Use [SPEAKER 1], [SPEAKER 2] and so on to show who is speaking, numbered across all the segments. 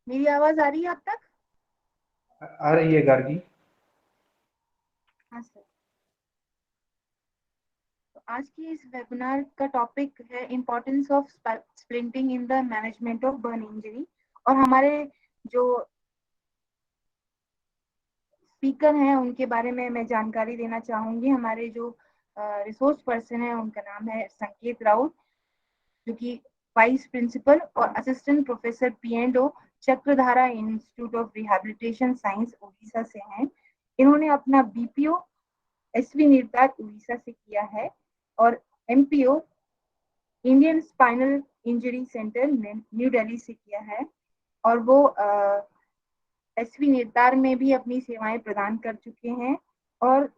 [SPEAKER 1] मेरी आवाज आ रही है आप तक?
[SPEAKER 2] आ रही है गार्गी।
[SPEAKER 1] हाँ सर। तो आज की इस वेबिनार का टॉपिक है importance of splinting in the management of burn injury. और हमारे जो स्पीकर हैं उनके बारे में मैं जानकारी देना चाहूंगी। हमारे जो रिसोर्स पर्सन है उनका नाम है संकेत राउत, जो कि वाइस प्रिंसिपल और असिस्टेंट प्रोफेसर पी&ओ Chakradhara institute of rehabilitation science Orissa से हैं। इन्होंने अपना बीपीओ एसवी निर्धार उड़ीसा से किया है और MPO Indian spinal injury centre new Delhi से किया है। और वो एसवी निर्धार में भी अपनी सेवाएं प्रदान कर चुके हैं। और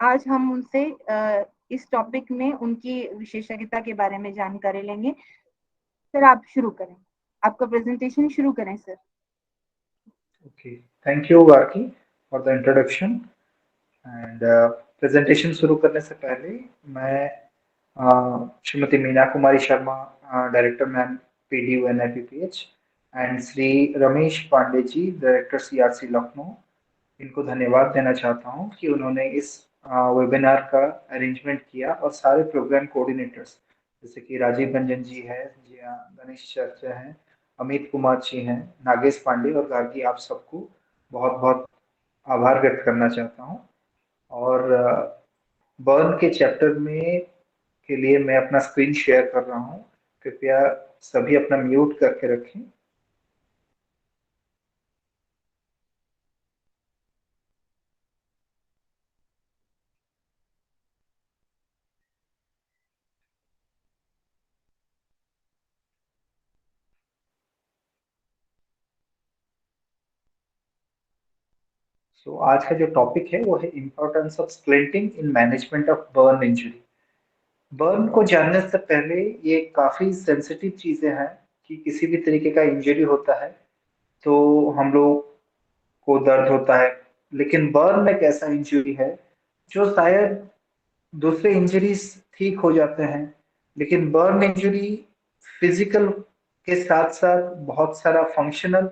[SPEAKER 1] आज हम उनसे इस टॉपिक में उनकी विशेषज्ञता के बारे में जानकारी लेंगे। सर आप शुरू करें, आपका प्रेजेंटेशन शुरू करें sir.
[SPEAKER 2] Okay, thank you Gargi for the introduction. And presentation शुरू करने से पहले मैं Shrimati Meena Kumari Sharma, director ma'am PDU NIPPH, and Shri Ramesh Pande ji, director CRC Lucknow, इनको धन्यवाद देना चाहता हूँ कि उन्होंने इस वेबिनार का अरेंजमेंट किया, और सारे प्रोग्राम कोऑर्डिनेटर्स जैसे कि राजीव रंजन जी है, जी हाँ, गणेश चर्चा है, अमित कुमार जी हैं, नागेश पांडे और गार्गी, आप सबको बहुत बहुत आभार व्यक्त करना चाहता हूँ। और बर्न के चैप्टर में के लिए मैं अपना स्क्रीन शेयर कर रहा हूँ। कृपया सभी अपना म्यूट करके रखें। आज का जो टॉपिक है वो है importance of splinting in management of burn injury. Burn को जानने से पहले ये काफी सेंसिटिव चीजें हैं कि किसी भी तरीके का इंजरी होता है तो हम लोग को दर्द होता है, लेकिन बर्न एक ऐसा इंजरी है जो शायद दूसरे इंजरीज ठीक हो जाते हैं, लेकिन बर्न इंजरी फिजिकल के साथ साथ बहुत सारा फंक्शनल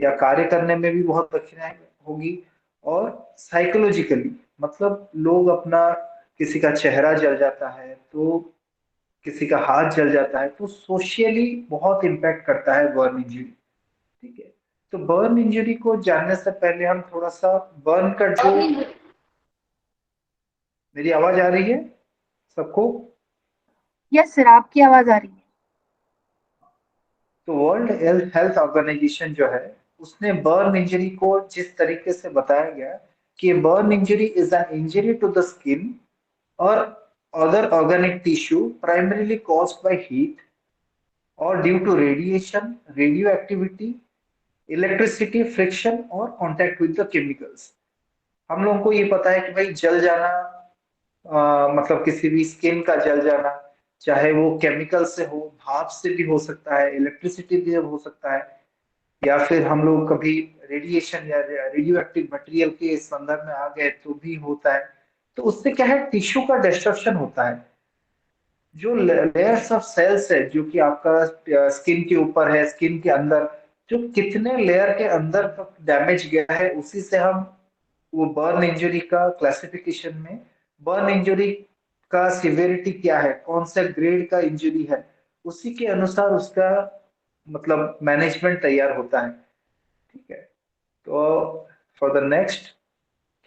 [SPEAKER 2] या कार्य करने में भी बहुत कठिनाई होगी। और साइकोलॉजिकली, मतलब लोग अपना, किसी का चेहरा जल जाता है तो किसी का हाथ जल जाता है, तो सोशियली बहुत इम्पैक्ट करता है बर्न इंजरी। ठीक है, तो बर्न इंजरी को जानने से पहले हम थोड़ा सा बर्न का जो, मेरी आवाज आ रही है सबको?
[SPEAKER 1] यस सर, आपकी आवाज आ रही है।
[SPEAKER 2] तो वर्ल्ड हेल्थ ऑर्गेनाइजेशन जो है, उसने बर्न इंजरी को जिस तरीके से बताया गया कि burn injury is an injury to the skin और other organic tissue primarily caused by heat और due to radiation, radioactivity, electricity, friction और कांटेक्ट विद द केमिकल्स। हम लोगों को ये पता है कि भाई जल जाना, मतलब किसी भी स्किन का जल जाना, चाहे वो केमिकल से हो, भाप से भी हो सकता है, इलेक्ट्रिसिटी भी हो सकता है, या फिर हम लोग कभी रेडिएशन या रेडियो एक्टिव मटेरियल के संदर्भ में आ गए तो भी होता है। तो उससे क्या है, टिश्यू का डिस्ट्रक्शन होता है। जो लेयर्स ऑफ सेल्स है जो कि आपका स्किन के ऊपर है, स्किन के अंदर, जो कितने लेयर के अंदर तक डैमेज गया है, उसी से हम वो बर्न इंजरी का क्लासिफिकेशन में, बर्न इंजरी का सिवियरिटी क्या है, कौन सा ग्रेड का इंजरी है, उसी के अनुसार उसका मतलब मैनेजमेंट तैयार होता है। ठीक है, तो फॉर द नेक्स्ट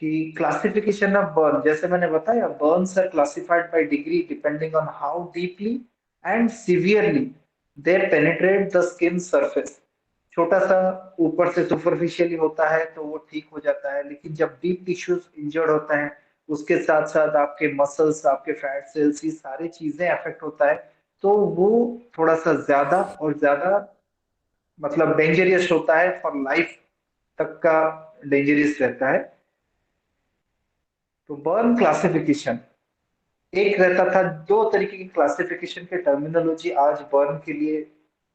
[SPEAKER 2] कि क्लासिफिकेशन ऑफ बर्न, जैसे मैंने बताया, burns are classified by degree depending on how deeply and severely they penetrate the skin surface. छोटा सा ऊपर से सुपरफिशियली होता है तो वो ठीक हो जाता है, लेकिन जब डीप टिश्यूज इंजर्ड होते हैं, उसके साथ साथ आपके मसल्स, आपके फैट सेल्स, ये सारी चीजें अफेक्ट होता है, तो वो थोड़ा सा ज्यादा और ज्यादा मतलब डेंजरियस होता है, फॉर लाइफ तक का डेंजरियस रहता है। तो बर्न क्लासिफिकेशन एक रहता था, दो तरीके की क्लासिफिकेशन के टर्मिनोलॉजी आज बर्न के लिए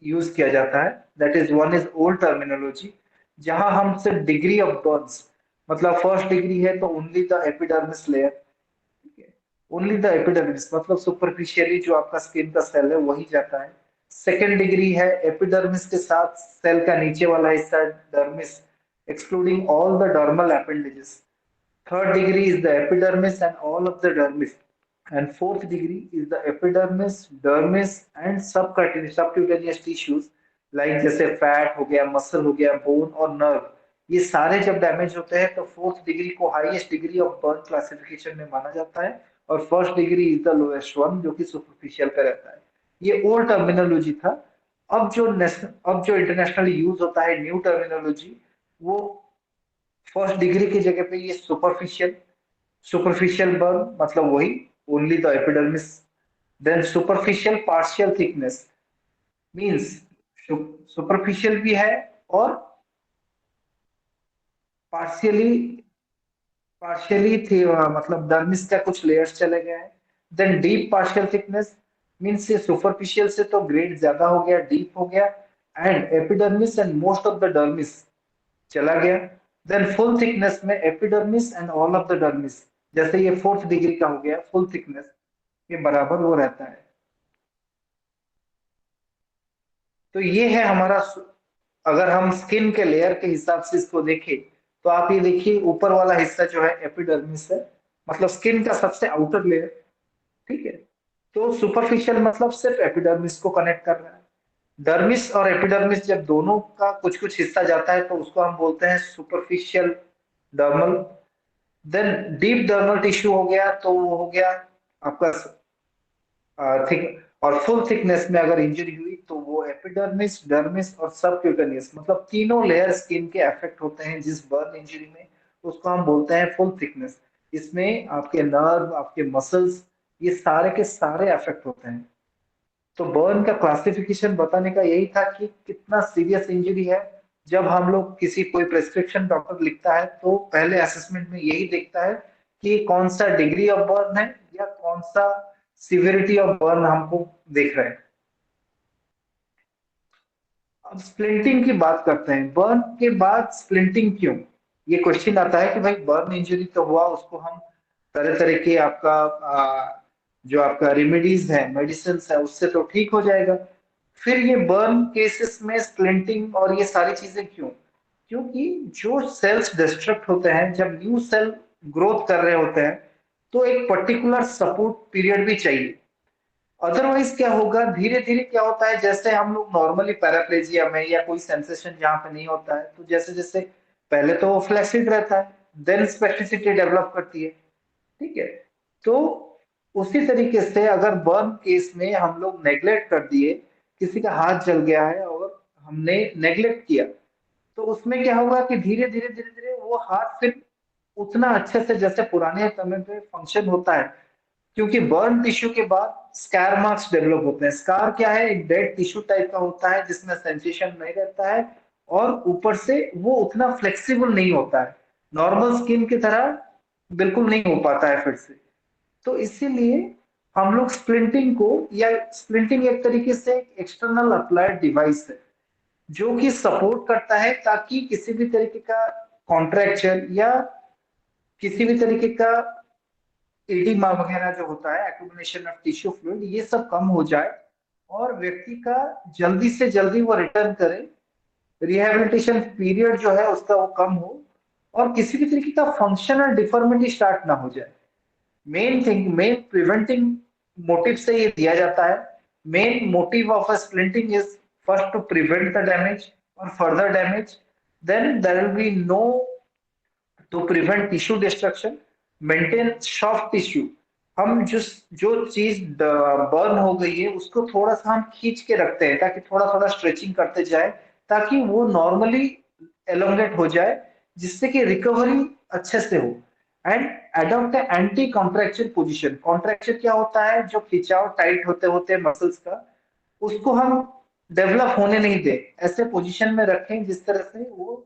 [SPEAKER 2] यूज किया जाता है। That is, one is old terminology, जहां हम सिर्फ डिग्री ऑफ बर्न्स, मतलब फर्स्ट डिग्री है तो ओनली द एपिडर्मिस लेयर, ठीक है, ओनली द एपिडर्मिस, मतलब सुपरफिशियली जो आपका स्किन का सेल है वही जाता है। सेकेंड डिग्री है एपिडर्मिस के साथ सेल का नीचे वाला हिस्सा dermis excluding all the dermal appendages. Third degree is the epidermis and all of the dermis. And fourth degree is the epidermis, dermis and subcutaneous tissues like जैसे fat हो गया, मसल हो गया, बोन और नर्व. ये सारे जब damage होते हैं तो फोर्थ डिग्री को highest degree of burn classification में माना जाता है और first degree is the lowest one जो कि सुपरफिशियल का रहता है. ये ओल्ड टर्मिनोलॉजी था. अब जो इंटरनेशनली यूज होता है न्यू टर्मिनोलॉजी, वो फर्स्ट डिग्री की जगह पे ये सुपरफिशियल बर्न मतलब वही only the epidermis. Then superficial partial thickness means superficial भी है और पार्शियली पार्शियली थे मतलब डर्मिस का कुछ लेयर्स चले गए हैं. Then deep partial thickness means ये सुपरफिशियल से तो ग्रेड ज्यादा हो गया, डीप हो गया and epidermis and most of the dermis चला गया. देन फुल थिकनेस में epidermis and all of the dermis, जैसे ये फोर्थ डिग्री का हो गया फुल थिकनेस, ये बराबर वो रहता है. तो ये है हमारा. अगर हम स्किन के लेयर के हिसाब से इसको देखें तो आप ये देखिए ऊपर वाला हिस्सा जो है एपिडर्मिस है, मतलब स्किन का सबसे आउटर लेयर. ठीक है. तो सुपरफिशियल मतलब सिर्फ एपिडर्मिस को कनेक्ट कर रहा है. डर्मिस और एपिडर्मिस जब दोनों का कुछ कुछ हिस्सा जाता है तो उसको हम बोलते हैं superficial dermal. Then deep dermal tissue हो गया तो वो हो गया आपका थिक. और फुल थिकनेस में अगर इंजरी हुई तो वो एपिडर्मिस, डर्मिस और सबक्यूटेनियस मतलब तीनों लेयर स्किन के अफेक्ट होते हैं जिस बर्न इंजरी में, उसको हम बोलते हैं फुल थिकनेस. इसमें आपके नर्व, आपके मसल्स, ये सारे के सारे अफेक्ट होते हैं. तो बर्न का क्लासिफिकेशन बताने का यही था कि कितना सीरियस इंजरी है. जब हम लोग किसी कोई प्रेस्क्रिप्शन डॉक्टर लिखता है तो पहले असेसमेंट में यही देखता है कि कौन सा डिग्री ऑफ बर्न है या कौन सा सिवियरिटी ऑफ बर्न हमको देख रहे हैं. अब स्प्लिंटिंग की बात करते हैं. बर्न के बाद स्प्लिंटिंग क्यों? ये क्वेश्चन आता है कि भाई बर्न इंजरी तो हुआ, उसको हम तरह तरह के आपका जो आपका रेमेडीज है, मेडिसिन है, उससे तो ठीक हो जाएगा. फिर ये बर्न केसेस में स्प्लिंटिंग और ये सारी चीजें क्यों? क्योंकि जो सेल्स डिस्ट्रक्ट होते हैं, जब न्यू सेल ग्रोथ कर रहे होते हैं तो एक पर्टिकुलर सपोर्ट पीरियड भी चाहिए. अदरवाइज क्या होगा, धीरे धीरे क्या होता है, जैसे हम लोग नॉर्मली पैराप्लेजिया में या कोई सेंसेशन जहां पे नहीं होता है तो जैसे जैसे पहले तो वो फ्लैक्सिड रहता है, देन स्पेसिफिसिटी डेवलप करती है. ठीक है. तो उसी तरीके से अगर बर्न केस में हम लोग नेग्लेक्ट कर दिए, किसी का हाथ जल गया है और हमने नेग्लेक्ट किया, तो उसमें क्या होगा कि धीरे धीरे धीरे धीरे वो हाथ फिर उतना अच्छे से जैसे पुराने समय पे फंक्शन होता है. क्योंकि बर्न टिश्यू के बाद स्कार मार्क्स डेवलप होते हैं. स्कार क्या है? एक डेड टिश्यू टाइप का होता है जिसमें सेंसेशन नहीं रहता है और ऊपर से वो उतना फ्लेक्सिबल नहीं होता है, नॉर्मल स्किन की तरह बिल्कुल नहीं हो पाता है फिर से. तो इसीलिए हम लोग स्प्लिंटिंग को, या स्प्लिंटिंग एक तरीके से एक्सटर्नल अप्लाइड डिवाइस है जो कि सपोर्ट करता है ताकि किसी भी तरीके का कॉन्ट्रैक्चर या किसी भी तरीके का एडिमा वगैरह जो होता है, एक्यूमुलेशन ऑफ टिश्यू फ्लूइड, ये सब कम हो जाए और व्यक्ति का जल्दी से जल्दी वो रिटर्न करे, रिहेबिलिटेशन पीरियड जो है उसका वो कम हो और किसी भी तरीके का फंक्शनल डिफॉर्मिटी स्टार्ट ना हो जाए. मेन प्रिवेंटिंग मोटिव से ये दिया जाता है. Main motive of a splinting is first to prevent the damage और further damage. Then there will be no to prevent tissue destruction, maintain soft tissue. हम जिस जो चीज बर्न हो गई है उसको थोड़ा सा हम खींच के रखते हैं ताकि थोड़ा थोड़ा स्ट्रेचिंग करते जाए ताकि वो नॉर्मली एलोंगेट हो जाए, जिससे कि रिकवरी अच्छे से हो. And adopt anti contracture position. Contracture क्या होता है? जो खिंचाव टाइट होते होते मसल्स का, उसको हम डेवलप होने नहीं दे, ऐसे पोजीशन में रखें जिस तरह से वो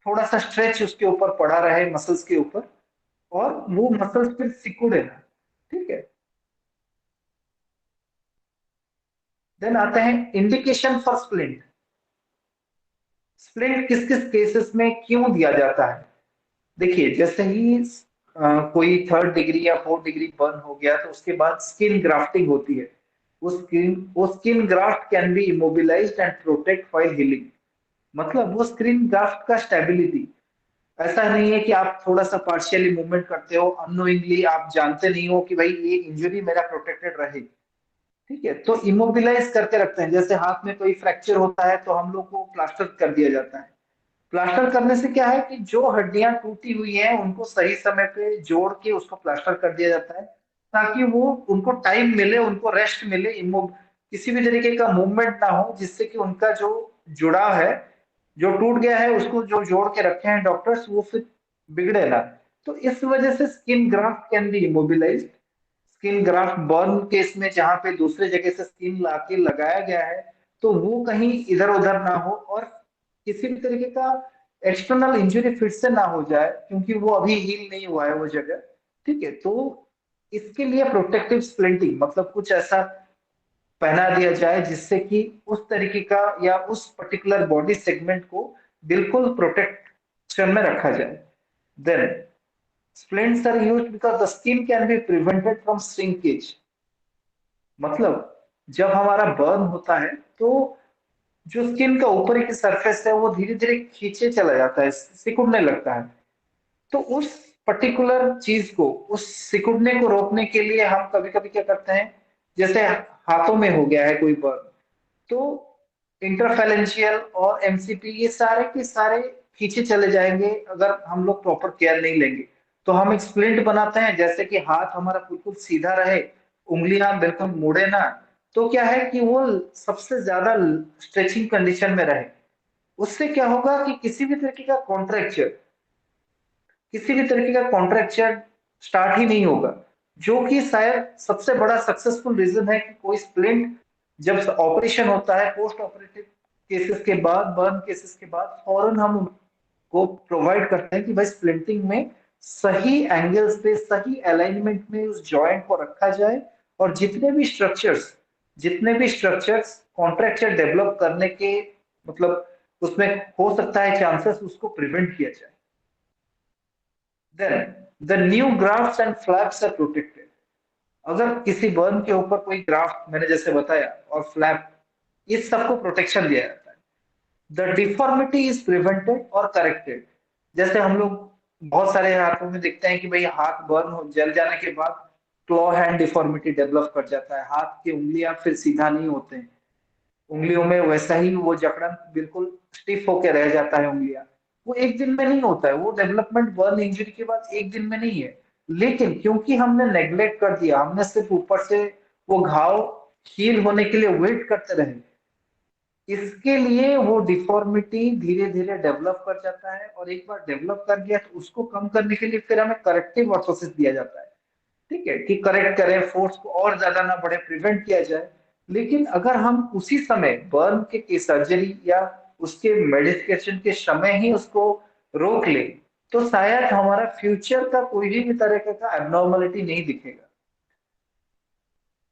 [SPEAKER 2] थोड़ा सा स्ट्रेच उसके ऊपर पड़ा रहे, मसल्स के ऊपर, और वो मसल्स फिर सिकुड़े ना. ठीक है. देन आते हैं इंडिकेशन फॉर स्प्लिंट. स्प्लिंट किस किस केसेस में क्यों दिया जाता है? देखिए, जैसे ही कोई थर्ड डिग्री या फोर्थ डिग्री बर्न हो गया तो उसके बाद स्किन ग्राफ्टिंग होती है. वो skin graft can be immobilized and protect while healing. मतलब वो स्किन ग्राफ्ट का स्टेबिलिटी, ऐसा नहीं है कि आप थोड़ा सा पार्शियली मूवमेंट करते हो, अननोइंगली आप जानते नहीं हो कि भाई ये इंजरी मेरा प्रोटेक्टेड रहे। ठीक है, तो इमोबिलाइज करके रखते हैं। जैसे हाथ में कोई फ्रैक्चर होता है तो हम लोग को प्लास्टर कर दिया जाता है। प्लास्टर करने से क्या है कि जो हड्डियां टूटी हुई हैं उनको सही समय पे जोड़ के उसको प्लास्टर कर दिया जाता है, ताकि वो उनको टाइम मिले, उनको रेस्ट मिले, किसी भी तरीके का मूवमेंट ना हो, जिससे कि उनका जो जुड़ाव है, जो टूट गया है उसको जो जोड़ के रखे हैं डॉक्टर्स, वो फिर बिगड़े ना। तो इस वजह से skin graft can be immobilized. Skin graft burn case में जहां पे दूसरे जगह से स्किन लाके लगाया गया है, तो वो कहीं इधर उधर ना हो और किसी भी तरीके का एक्सटर्नल इंजरी फिर से ना हो जाए, क्योंकि वो अभी हील नहीं हुआ है वो जगह। ठीक है, तो इसके लिए प्रोटेक्टिव स्प्लिंटिंग मतलब कुछ ऐसा पहना दिया जाए जिससे कि उस तरीके का या उस पर्टिकुलर बॉडी सेगमेंट को बिल्कुल प्रोटेक्शन में रखा जाए। Then splints are used because the skin can be prevented from shrinkage। मतलब जब हमारा बर्न होता है तो जो स्किन का ऊपरी की सरफेस है वो धीरे धीरे खींचे चला जाता है, सिकुड़ने लगता है। तो उस पर्टिकुलर चीज को, उस सिकुड़ने को रोकने के लिए हम कभी कभी क्या करते हैं, जैसे हाथों में हो गया है कोई बर्न, तो इंटरफेरेंशियल और एमसीपी ये सारे के सारे खींचे चले जाएंगे अगर हम लोग प्रॉपर केयर नहीं लेंगे। तो हम एक स्प्लिंट बनाते हैं, जैसे कि हाथ हमारा बिल्कुल सीधा रहे, उंगलियां बिल्कुल मुड़े ना। तो क्या है कि वो सबसे ज्यादा स्ट्रेचिंग कंडीशन में रहे। उससे क्या होगा कि किसी भी तरीके का कॉन्ट्रैक्चर स्टार्ट ही नहीं होगा, जो कि शायद सबसे बड़ा सक्सेसफुल रीजन है कि कोई स्प्लिंट जब ऑपरेशन होता है, पोस्ट ऑपरेटिव केसेस के बाद, बर्न केसेस के बाद फौरन हम को प्रोवाइड करते हैं कि भाई स्प्लिंटिंग में सही एंगल्स पे सही अलाइनमेंट में उस जॉइंट को रखा जाए, और जितने भी स्ट्रक्चर्स कॉन्ट्रैक्चर डेवलप करने के मतलब उसमें हो सकता है चांसेस, उसको प्रिवेंट किया जाए। Then the new grafts and flaps are protected. अगर किसी बर्न के ऊपर कोई ग्राफ्ट मैंने जैसे बताया और फ्लैप, इस सबको प्रोटेक्शन दिया जाता है। द डिफॉर्मिटी इज प्रिवेंटेड और करेक्टेड। जैसे हम लोग बहुत सारे हाथों में देखते हैं कि भाई हाथ बर्न हो जल जाने के बाद क्लॉ हैंड डिफॉर्मिटी डेवलप कर जाता है, हाथ की उंगलियां फिर सीधा नहीं होते हैं, उंगलियों में वैसा ही वो जकड़न बिल्कुल स्टिफ होके रह जाता है उंगलियां। वो एक दिन में नहीं होता है, वो डेवलपमेंट बर्न इंजरी के बाद एक दिन में नहीं है। लेकिन क्योंकि हमने नेग्लेक्ट कर दिया, हमने सिर्फ ऊपर से वो घाव हील होने के लिए वेट करते रहे, इसके लिए वो डिफॉर्मिटी धीरे धीरे डेवलप कर जाता है। और एक बार डेवलप कर गया तो उसको कम करने के लिए फिर हमें करेक्टिव ऑर्थोसिस दिया जाता है। ठीक है, कि करेक्ट करें, फोर्स को और ज्यादा ना बढ़े, प्रिवेंट किया जाए। लेकिन अगर हम उसी समय बर्न के सर्जरी या उसके मेडिकेशन के समय ही उसको रोक ले, तो शायद हमारा फ्यूचर का कोई भी तरह का एबनॉर्मलिटी नहीं दिखेगा।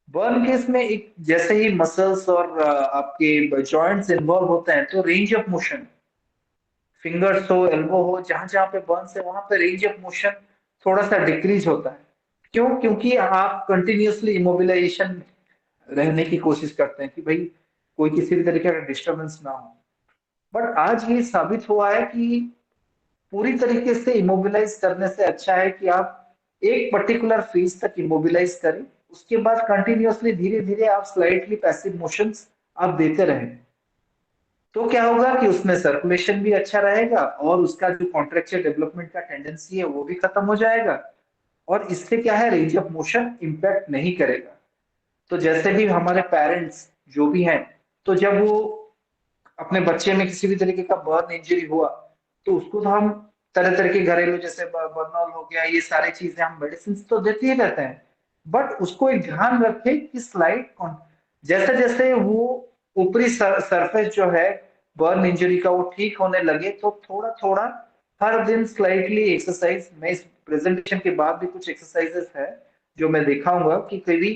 [SPEAKER 2] बर्न केस में एक जैसे ही मसल्स और आपके जॉइंट्स इन्वॉल्व होते हैं, तो रेंज ऑफ मोशन, फिंगर्स हो, एल्बो हो, जहां जहां पे बर्न्स है वहां पे रेंज ऑफ मोशन थोड़ा सा डिक्रीज होता है। क्यों? क्योंकि आप कंटिन्यूअसली इमोबिलाइजेशन रहने की कोशिश करते हैं कि भाई कोई किसी भी तरीके का डिस्टरबेंस ना हो। बट आज ये साबित हुआ है कि पूरी तरीके से इमोबिलाइज करने से अच्छा है कि आप एक पर्टिकुलर फेज तक इमोबिलाइज करें, उसके बाद कंटिन्यूअसली धीरे धीरे आप स्लाइटली पैसिव मोशंस आप देते रहें। तो क्या होगा कि उसमें सर्कुलेशन भी अच्छा रहेगा और उसका जो कॉन्ट्रेक्चर डेवलपमेंट का टेंडेंसी है वो भी खत्म हो जाएगा, और इससे क्या है, रेंज ऑफ मोशन इम्पैक्ट नहीं करेगा। तो जैसे भी हमारे पेरेंट्स जो भी हैं, तो जब वो अपने बच्चे में किसी भी तरीके का बर्न इंजरी हुआ, तो उसको तो हम तरह तरह के घरेलू जैसे बर्नॉल हो गया, ये सारी चीजें हम मेडिसिन तो देते ही रहते हैं। बट उसको एक ध्यान रखे कि जैसे जैसे वो ऊपरी सरफेस जो है बर्न इंजरी का वो ठीक होने लगे, तो थोड़ा थोड़ा हर दिन स्लाइटली एक्सरसाइज, मैं इस प्रेजेंटेशन के बाद भी कुछ एक्सरसाइजेस है जो मैं दिखाऊंगा कि कभी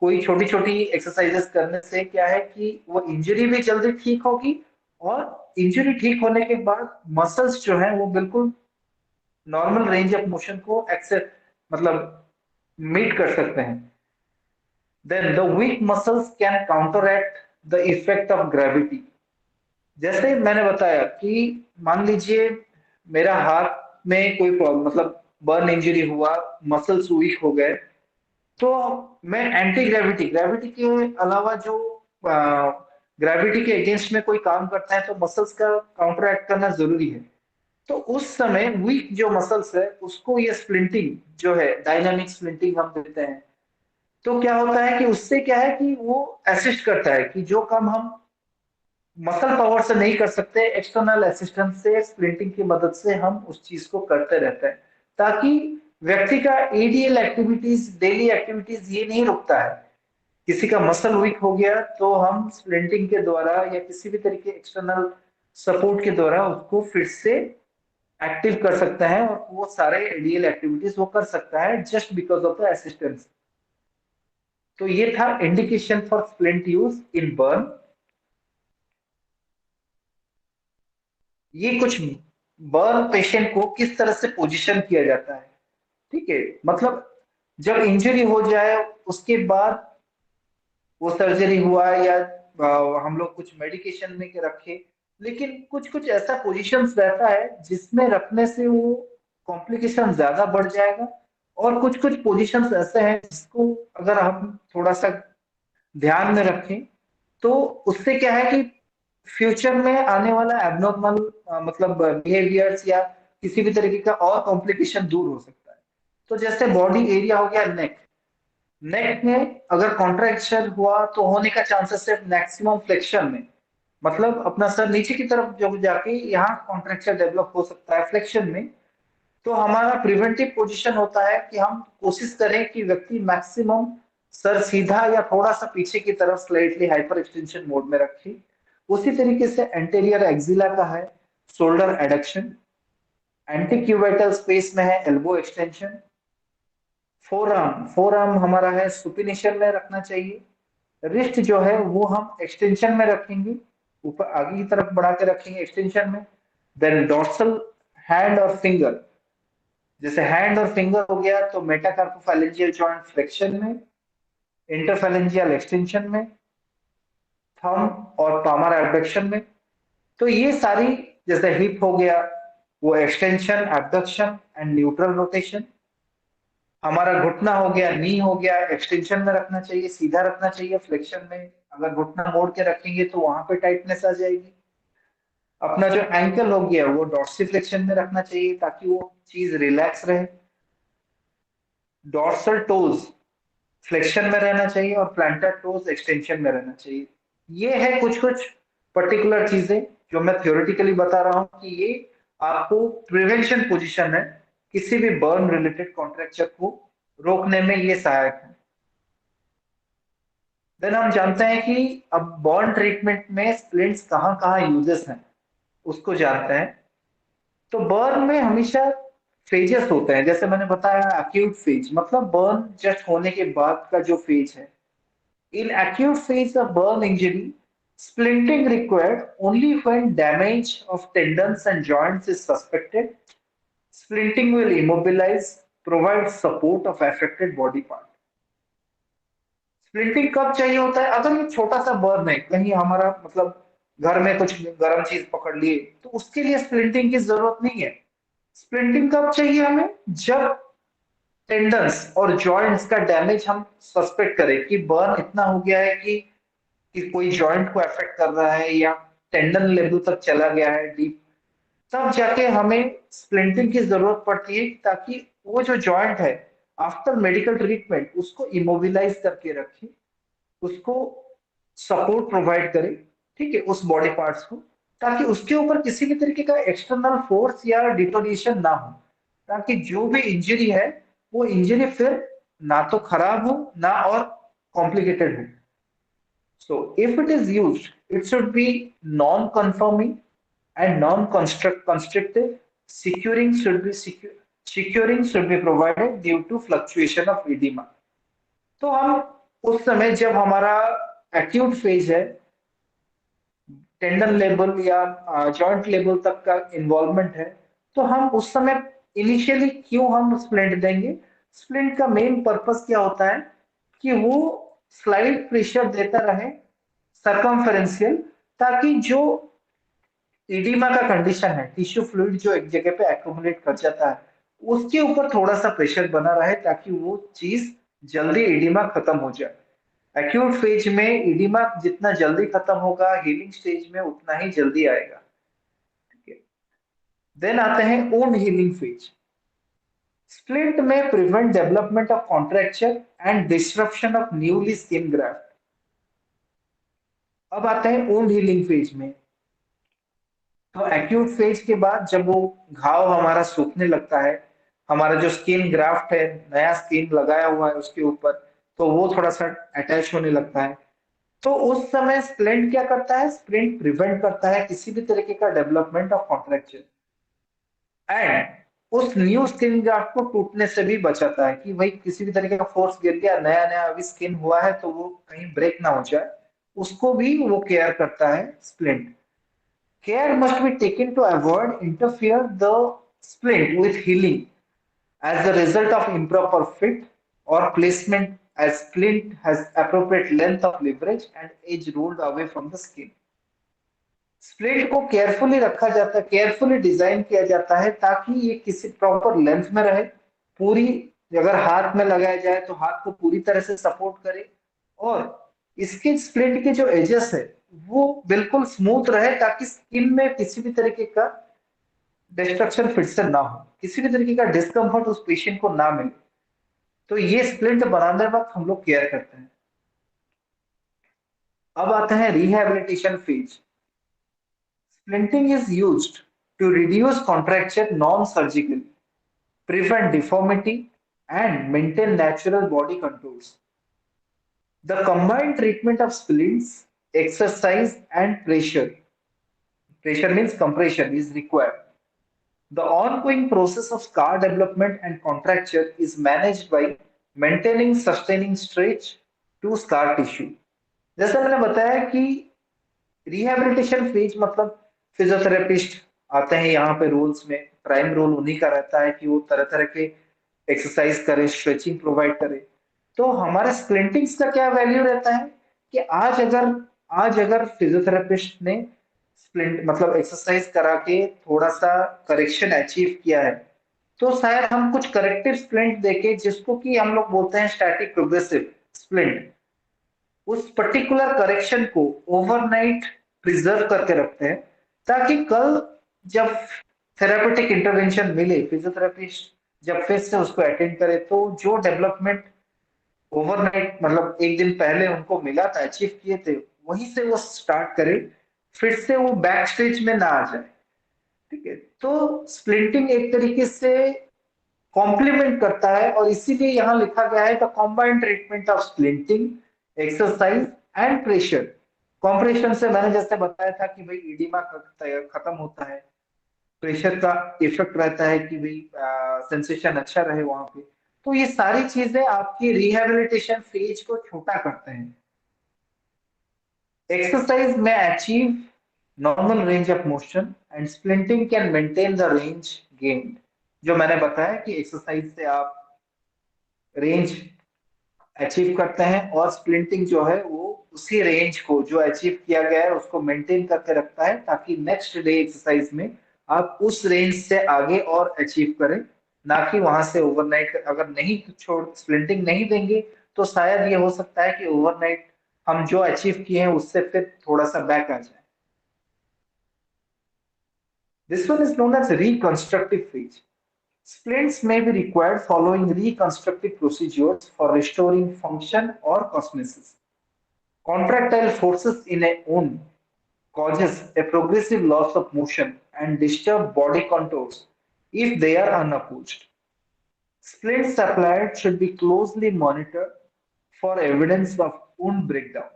[SPEAKER 2] कोई छोटी छोटी एक्सरसाइजेस करने से क्या है कि वो इंजरी भी जल्दी ठीक होगी, और इंजरी ठीक होने के बाद मसल्स जो है वो बिल्कुल नॉर्मल रेंज ऑफ मोशन को एक्सेप्ट मतलब मीट कर सकते हैं। then the weak muscles can counteract the effect of gravity. जैसे मैंने बताया कि मान लीजिए मेरा हाथ में कोई प्रॉब्लम मतलब बर्न इंजरी हुआ, मसल्स वीक हो गए, तो मैं एंटी ग्रेविटी ग्रेविटी के अलावा जो ग्रेविटी के अगेंस्ट में कोई काम करता है तो मसल्स का काउंटर एक्ट करना जरूरी है। तो उस समय वीक जो मसल्स है उसको ये स्प्लिंटिंग जो है डायनामिक स्प्लिंटिंग हम देते हैं। तो क्या होता है कि उससे क्या है कि वो असिस्ट करता है कि जो काम हम मसल पावर से नहीं कर सकते, एक्सटर्नल असिस्टेंस से स्प्लिंटिंग की मदद से हम उस चीज को करते रहते हैं, ताकि व्यक्ति का एडीएल एक्टिविटीज डेली एक्टिविटीज ये नहीं रुकता है। किसी का मसल वीक हो गया तो हम स्प्लिंटिंग के द्वारा या किसी भी तरीके एक्सटर्नल सपोर्ट के द्वारा उसको फिर से एक्टिव कर सकता है और वो सारे एडीएल एक्टिविटीज वो कर सकता है just because of the assistance. तो ये था indication for splint use in burn. ये कुछ बर्न पेशेंट को किस तरह से पोजीशन किया जाता है, ठीक है। मतलब जब इंजरी हो जाए उसके बाद वो सर्जरी हुआ या हम लोग कुछ मेडिकेशन में के रखे, लेकिन कुछ कुछ ऐसा पोजीशंस रहता है जिसमें रखने से वो कॉम्प्लिकेशन ज्यादा बढ़ जाएगा, और कुछ कुछ पोजीशंस ऐसे हैं जिसको अगर हम थोड़ा सा ध्यान में रखें तो उससे क्या है कि फ्यूचर में आने वाला एबनॉर्मल मतलब बिहेवियर्स या किसी भी तरीके का और कॉम्प्लिकेशन दूर हो सकता है। तो जैसे बॉडी एरिया हो गया नेक, नेक में अगर कॉन्ट्रैक्शन हुआ तो होने का चांसेस है मैक्सिमम फ्लेक्शन में, मतलब अपना सर नीचे की तरफ जब जाके यहाँ कॉन्ट्रैक्शन डेवलप हो सकता है फ्लेक्शन में। तो हमारा प्रिवेंटिव पोजीशन होता है कि हम कोशिश करें कि व्यक्ति मैक्सिमम सर सीधा या थोड़ा सा पीछे की तरफ स्लाइटली हाइपर एक्सटेंशन मोड में रखे। उसी तरीके से एंटेरियर एक्सिला का है shoulder adduction, anti cubital space में है एल्बो एक्सटेंशन, फोरआर्म फोरआर्म हमारा है सुपिनेशन में रखना चाहिए, रिस्ट जो है वो हम एक्सटेंशन में रखेंगे, ऊपर आगे की तरफ बढ़ा के रखेंगे एक्सटेंशन में। देन डोर्सल हैंड और फिंगर, जैसे हैंड और फिंगर हो गया तो मेटाकार्पोफैलेंजियल जॉइंट फ्लेक्शन में, इंटरफैलेंजियल एक्सटेंशन में, थंब और पामर एब्डक्शन में। तो ये सारी, जैसे हिप हो गया वो extension abduction and neutral rotation, हमारा घुटना हो गया नी हो गया एक्सटेंशन में रखना चाहिए, सीधा रखना चाहिए फ्लेक्शन में। अगर घुटना मोड़ के रखेंगे तो वहां पे टाइटनेस आ जाएगी। अपना जो एंकल हो गया वो डॉर्सिफ्लेक्शन में रखना चाहिए ताकि वो चीज रिलैक्स रहे। डॉर्सल टोज फ्लेक्शन में रहना चाहिए और प्लांटर टोज एक्सटेंशन में रहना चाहिए। ये है कुछ कुछ पर्टिकुलर चीजें जो मैं थ्योरेटिकली बता रहा हूँ कि ये आपको प्रिवेंशन पोजीशन है, किसी भी बर्न रिलेटेड कॉन्ट्रैक्चर को रोकने में ये सहायक है। देन हम जानते हैं कि अब बर्न ट्रीटमेंट में स्प्लिंट्स कहाँ कहाँ यूजेस हैं उसको जानते हैं। तो बर्न में हमेशा फेजेस होते हैं, जैसे मैंने बताया एक्यूट फेज मतलब बर्न जस्ट होने के बाद का जो फेज है। In acute phase of burn injury, splinting required only when damage of tendons and joints is suspected. Splinting will immobilize, provide support of affected body part. Splinting कब चाहिए होता है? अगर ये छोटा सा बर्न है कहीं हमारा मतलब घर में कुछ गर्म चीज पकड़ लिए तो उसके लिए स्प्लिंटिंग की जरूरत नहीं है। स्प्लिंटिंग कब चाहिए हमें? जब टेंडन्स और जॉइंट्स का डैमेज हम सस्पेक्ट करें कि बर्न इतना हो गया है कि कोई जॉइंट को अफेक्ट कर रहा है या टेंडन लेवल तक चला गया है डीप, तब जाके हमें स्प्लिंटिंग की जरूरत पड़ती है ताकि वो जो जॉइंट है आफ्टर मेडिकल ट्रीटमेंट उसको इमोबिलाइज करके रखे, उसको सपोर्ट प्रोवाइड करे, ठीक है, उस बॉडी पार्ट्स को, ताकि उसके ऊपर किसी भी तरीके का एक्सटर्नल फोर्स या डिटोनेशन ना हो, ताकि जो भी इंजरी है वो इंजरी फिर ना तो खराब हो ना और कॉम्प्लिकेटेड हो। So if it is used, it should be non-conforming and non-constrictive. Securing should be provided due to fluctuation of edema. तो हम उस समय जब हमारा एक्यूट फेज है, टेंडन लेवल या जॉइंट लेवल तक का इन्वॉल्वमेंट है, तो हम उस समय इनिशियली क्यों हम स्प्लिंट देंगे? स्प्लिंट का मेन पर्पस क्या होता है कि वो स्लाइड प्रेशर देता रहे सर्कमफेरेंशियल, ताकि जो एडिमा का कंडीशन है, टिश्यू फ्लूइड जो एक जगह पे एक्यूमुलेट कर जाता है, उसके ऊपर थोड़ा सा प्रेशर बना रहे ताकि वो चीज जल्दी एडिमा खत्म हो जाए। एक्यूट फेज में एडिमा जितना जल्दी खत्म होगा, हीलिंग स्टेज में उतना ही जल्दी आएगा। ठीक है, देन आते हैं वुंड हीलिंग फेज। स्प्लिंट में prevent development of contracture and disruption of newly skin graft. अब आते हैं वुंड हीलिंग फेज में। तो एक्यूट फेज के बाद जब वो घाव हमारा सूखने लगता है, हमारा जो स्किन ग्राफ्ट है, नया स्किन लगाया हुआ है उसके ऊपर, तो वो थोड़ा सा अटैच होने लगता है, तो उस समय स्प्लिंट क्या करता है, स्प्लिंट प्रिवेंट करता है किसी भी तरीके का डेवलपमेंट ऑफ कॉन्ट्रैक्चर एंड उस न्यू स्किन ग्राफ्ट को टूटने से भी बचाता है कि भाई किसी भी तरीके का फोर्स गिर गया, नया नया अभी स्किन हुआ है तो वो कहीं ब्रेक ना हो जाए, उसको भी वो केयर करता है splint. Care must be taken to avoid interfere the splint with healing as a result of improper fit or placement, as splint has appropriate length of leverage and edge rolled away from the skin. Splint को carefully रखा जाता है, carefully design किया जाता है ताकि ये किसी प्रॉपर लेंथ में रहे, पूरी, अगर हाथ में लगाया जाए तो हाथ को पूरी तरह से सपोर्ट करे, और इसके स्प्लिंट के जो एजेस है वो बिल्कुल स्मूथ रहे ताकि स्किन में किसी भी तरीके का डिस्ट्रक्शन फिर से ना हो, किसी भी तरीके का डिस्कम्फर्ट उस पेशेंट को ना मिले। तो ये स्प्लिंट बनाने वक्त हम लोग केयर करते हैं। अब आते हैं rehabilitation phase. Splinting is used to reduce contracture non-surgically, prevent deformity and maintain natural body contours. The combined treatment of splints, exercise and pressure means compression, is required. The ongoing process of scar development and contracture is managed by maintaining sustaining stretch to scar tissue. जैसा मैंने बताया कि rehabilitation phase मतलब physiotherapist आते हैं यहाँ पे roles में, प्राइम रोल उन्हीं का रहता है कि वो तरह तरह के एक्सरसाइज करे, स्ट्रेचिंग प्रोवाइड करे। तो हमारे स्प्लिंटिंग्स का क्या वैल्यू रहता है कि आज अगर फिजियोथेरेपिस्ट ने स्प्लिंट मतलब एक्सरसाइज करा के थोड़ा सा करेक्शन अचीव किया है, तो शायद हम कुछ करेक्टिव स्प्लिंट देके, जिसको कि हम लोग बोलते हैं स्टैटिक प्रोग्रेसिव स्प्लिंट, उस पर्टिकुलर करेक्शन को ओवरनाइट प्रिजर्व करके रखते हैं ताकि कल जब थेरापेटिक इंटरवेंशन मिले, फिजियोथेरेपिस्ट जब फिर से उसको अटेंड करे, तो जो डेवलपमेंट ओवरनाइट मतलब एक दिन पहले उनको मिला था, अचीव किए थे, वहीं से वो स्टार्ट करे, फिर से वो बैक स्टेज में ना आ जाए। ठीक है, तो स्प्लिंटिंग एक तरीके से कॉम्प्लीमेंट करता है, और इसीलिए यहां लिखा गया है the combined treatment of splinting, exercise and pressure. Compression से मैंने जैसे बताया था कि भाई इडिमा खत्म होता है, प्रेशर का इफेक्ट रहता है कि भाई सेंसेशन अच्छा रहे वहां पे। तो ये सारी चीजें आपकी रिहैबिलिटेशन फेज को छोटा करते हैं। एक्सरसाइज में achieve normal range of motion and splinting can maintain the range gained. जो मैंने बताया कि एक्सरसाइज से आप रेंज अचीव करते हैं, और स्प्लिंटिंग जो है वो उसी रेंज को जो अचीव किया गया है उसको मेंटेन करके रखता है, ताकि नेक्स्ट डे एक्सरसाइज में आप उस रेंज से आगे और अचीव करें, ना कि वहां से ओवरनाइट अगर नहीं छोड़ स्प्लिंटिंग नहीं देंगे तो शायद ये हो सकता है कि ओवरनाइट हम जो अचीव किए हैं उससे फिर थोड़ा सा बैक आ जाए। This one is known as reconstructive phase. Splints may be required following reconstructive procedures for restoring function or cosmesis. Contractile forces in a wound causes a progressive loss of motion and disturb body contours if they are unopposed. Splints applied should be closely monitored for evidence of wound breakdown.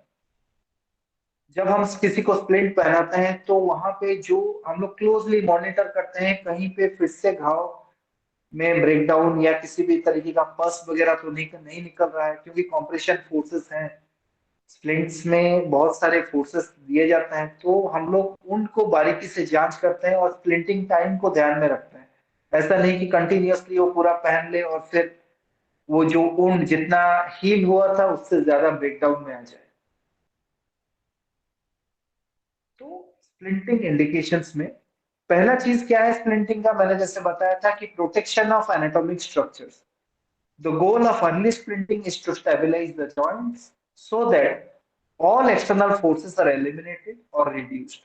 [SPEAKER 2] जब हम किसी को splint पहनाते हैं तो वहां पे जो हम लोग क्लोजली मॉनिटर करते हैं, कहीं पे फिर से घाव में ब्रेकडाउन या किसी भी तरीके का पस वगैरह तो नहीं निकल रहा है, क्योंकि कॉम्प्रेशन फोर्सेस हैं, स्प्लिंट्स में बहुत सारे फोर्सेस दिए जाते हैं, तो हम लोग उनको बारीकी से जांच करते हैं और स्प्लिंटिंग टाइम को ध्यान में रखते हैं। ऐसा नहीं कि कंटिन्यूअसली वो पूरा पहन ले और फिर वो जो वुंड जितना हील हुआ था उससे ज्यादा ब्रेकडाउन में आ जाए। तो स्प्लिंटिंग इंडिकेशंस में पहला चीज क्या है स्प्लिंटिंग का, मैंने जैसे बताया था कि protection of anatomic structures. The goal of early splinting is to stabilize the joints so that all external forces are eliminated or reduced.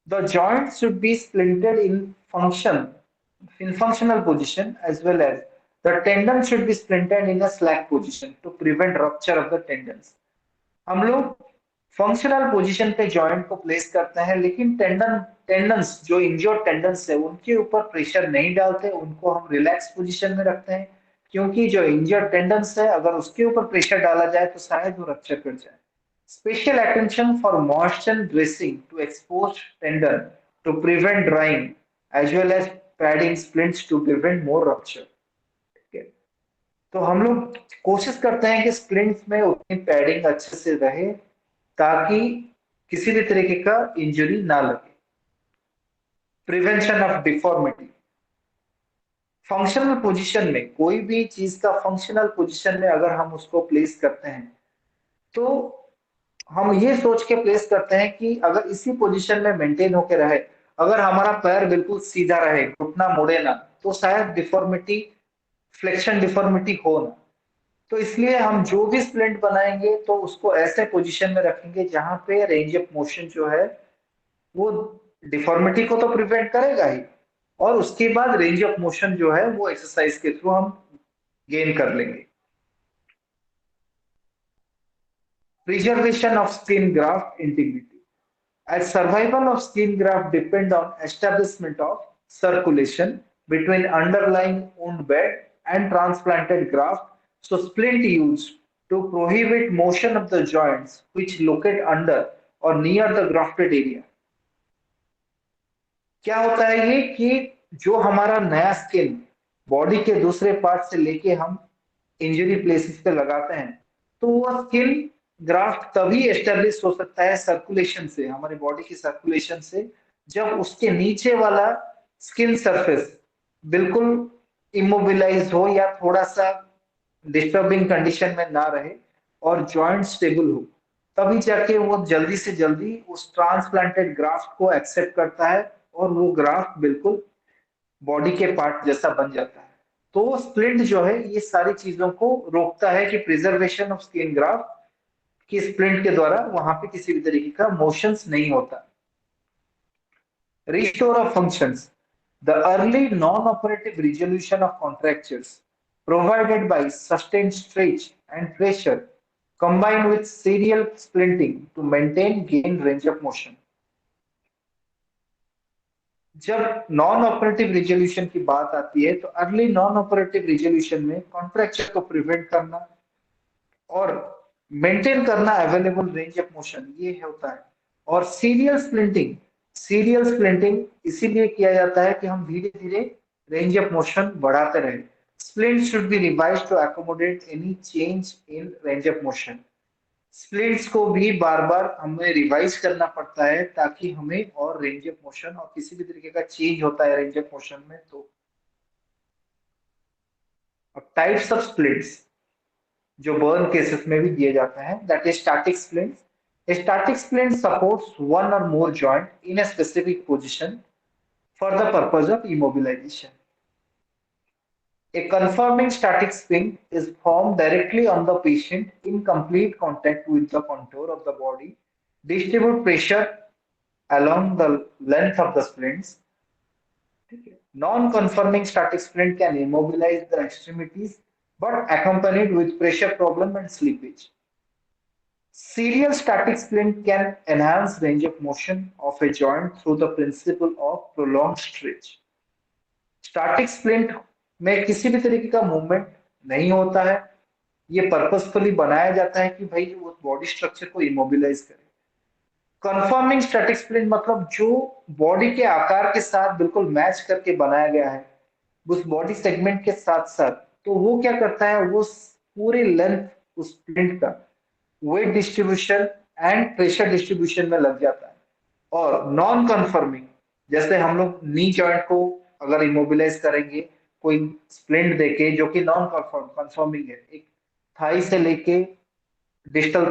[SPEAKER 2] The joints should be splinted in functional position, as well as the tendon should be splinted in a slack position to prevent rupture of the tendons. हम लोग functional position पे joint को place करते हैं, लेकिन tendons जो injured tendons है उनके ऊपर प्रेशर नहीं डालते, उनको हम रिलैक्स पोजीशन में रखते हैं, क्योंकि जो इंजर्ड टेंडन्स है अगर उसके ऊपर प्रेशर डाला जाए तो शायद वो रप्चर कर जाए। Special attention for moisture dressing to expose tendon to prevent drying as well as padding splints to prevent more rupture. ठीक है, तो हम लोग कोशिश करते हैं कि स्प्लिंट्स में उतनी पैडिंग अच्छे से रहे ताकि किसी भी तरीके का इंजरी ना लगे। Prevention of deformity, functional position में कोई भी चीज का फंक्शनल पोजीशन में अगर हम उसको प्लेस करते हैं तो हम ये सोच के प्लेस करते हैं कि अगर इसी पोजीशन में मेंटेन होके रहे, अगर हमारा पैर बिल्कुल सीधा रहे, घुटना मुड़े ना, तो शायद डिफॉर्मिटी फ्लेक्शन डिफॉर्मिटी हो ना। तो इसलिए हम जो भी स्प्लिंट बनाएंगे तो उसको ऐसे पोजीशन में रखेंगे जहां पे रेंज ऑफ मोशन जो है वो डिफॉर्मिटी को तो प्रिवेंट करेगा ही, और उसके बाद रेंज ऑफ मोशन जो है वो एक्सरसाइज के थ्रू हम गेन कर लेंगे। Preservation of skin graft integrity, as survival of skin graft depend on establishment of circulation between underlying wound bed and transplanted graft, so splint used to prohibit motion of the joints which locate under or near the grafted area। क्या होता है ये कि जो हमारा नया skin body के दूसरे पार्ट से लेके हम इंजरी प्लेसेस पे लगाते हैं, तो वो स्किन ग्राफ्ट तभी एस्टेब्लिश हो सकता है सर्कुलेशन से, हमारे बॉडी की सर्कुलेशन से, जब उसके नीचे वाला स्किन सरफेस बिल्कुल इमोबिलाइज हो या थोड़ा सा डिस्टर्बिंग कंडीशन में ना रहे और जॉइंट स्टेबल हो, तभी जाके वो जल्दी से जल्दी उस ट्रांसप्लांटेड ग्राफ्ट को एक्सेप्ट करता है और वो ग्राफ्ट बिल्कुल बॉडी के पार्ट जैसा बन जाता है। तो स्प्लिंट जो है ये सारी चीजों को रोकता है कि प्रिजर्वेशन ऑफ स्किन ग्राफ्ट की स्प्लिंट के द्वारा वहां पे किसी भी तरीके का मोशंस नहीं होता। Restore of functions, the early non-operative resolution of contractures provided by sustained stretch and pressure combined with serial splinting to maintain gain range of motion। जब नॉन ऑपरेटिव रिजोल्यूशन की बात आती है तो अर्ली नॉन ऑपरेटिव रिजोल्यूशन में contracture को prevent करना और मेंटेन करना अवेलेबल रेंज ऑफ मोशन ये होता है। और सीरियल स्प्लिंटिंग इसीलिए किया जाता है कि हम धीरे धीरे रेंज ऑफ मोशन बढ़ाते रहे। Splint should be revised to accommodate any change in range of motion. Splints को भी बार बार हमें रिवाइज करना पड़ता है ताकि हमें और रेंज ऑफ मोशन और किसी भी तरीके का चेंज होता है रेंज ऑफ मोशन में तो। अब टाइप्स ऑफ स्प्लिंट्स जो बर्न केसेस में भी दिए जाते हैं, that is static splints. A static splint supports one or more joint in a specific position for the purpose of immobilization. A conforming static splint is formed directly on the patient in complete contact with the contour of the body, distribute pressure along the length of the splints. Non-conforming static splint can immobilize the extremities but accompanied with pressure problem and slippage. Serial static splint can enhance range of motion of a joint through the principle of prolonged stretch. Static splint में किसी भी तरीके का movement नहीं होता है, ये purposefully बनाया जाता है कि भाई वो बॉडी स्ट्रक्चर को इमोबिलाइज करे। कन्फर्मिंग स्टैटिक स्प्लिंट मतलब जो बॉडी के आकार के साथ बिल्कुल मैच करके बनाया गया है उस बॉडी सेगमेंट के साथ साथ, तो वो क्या करता है वो पूरी लेंथ उस स्प्लिंट का wait distribution and pressure distribution में लग जाता है। और नॉन कन्फर्मिंग जैसे हम लोग नी जॉइंट को अगर इमोबिलाइज करेंगे कोई स्प्लिंट देके जो कि नॉन कंफर्मिंग है, एक थाई से लेके डिजिटल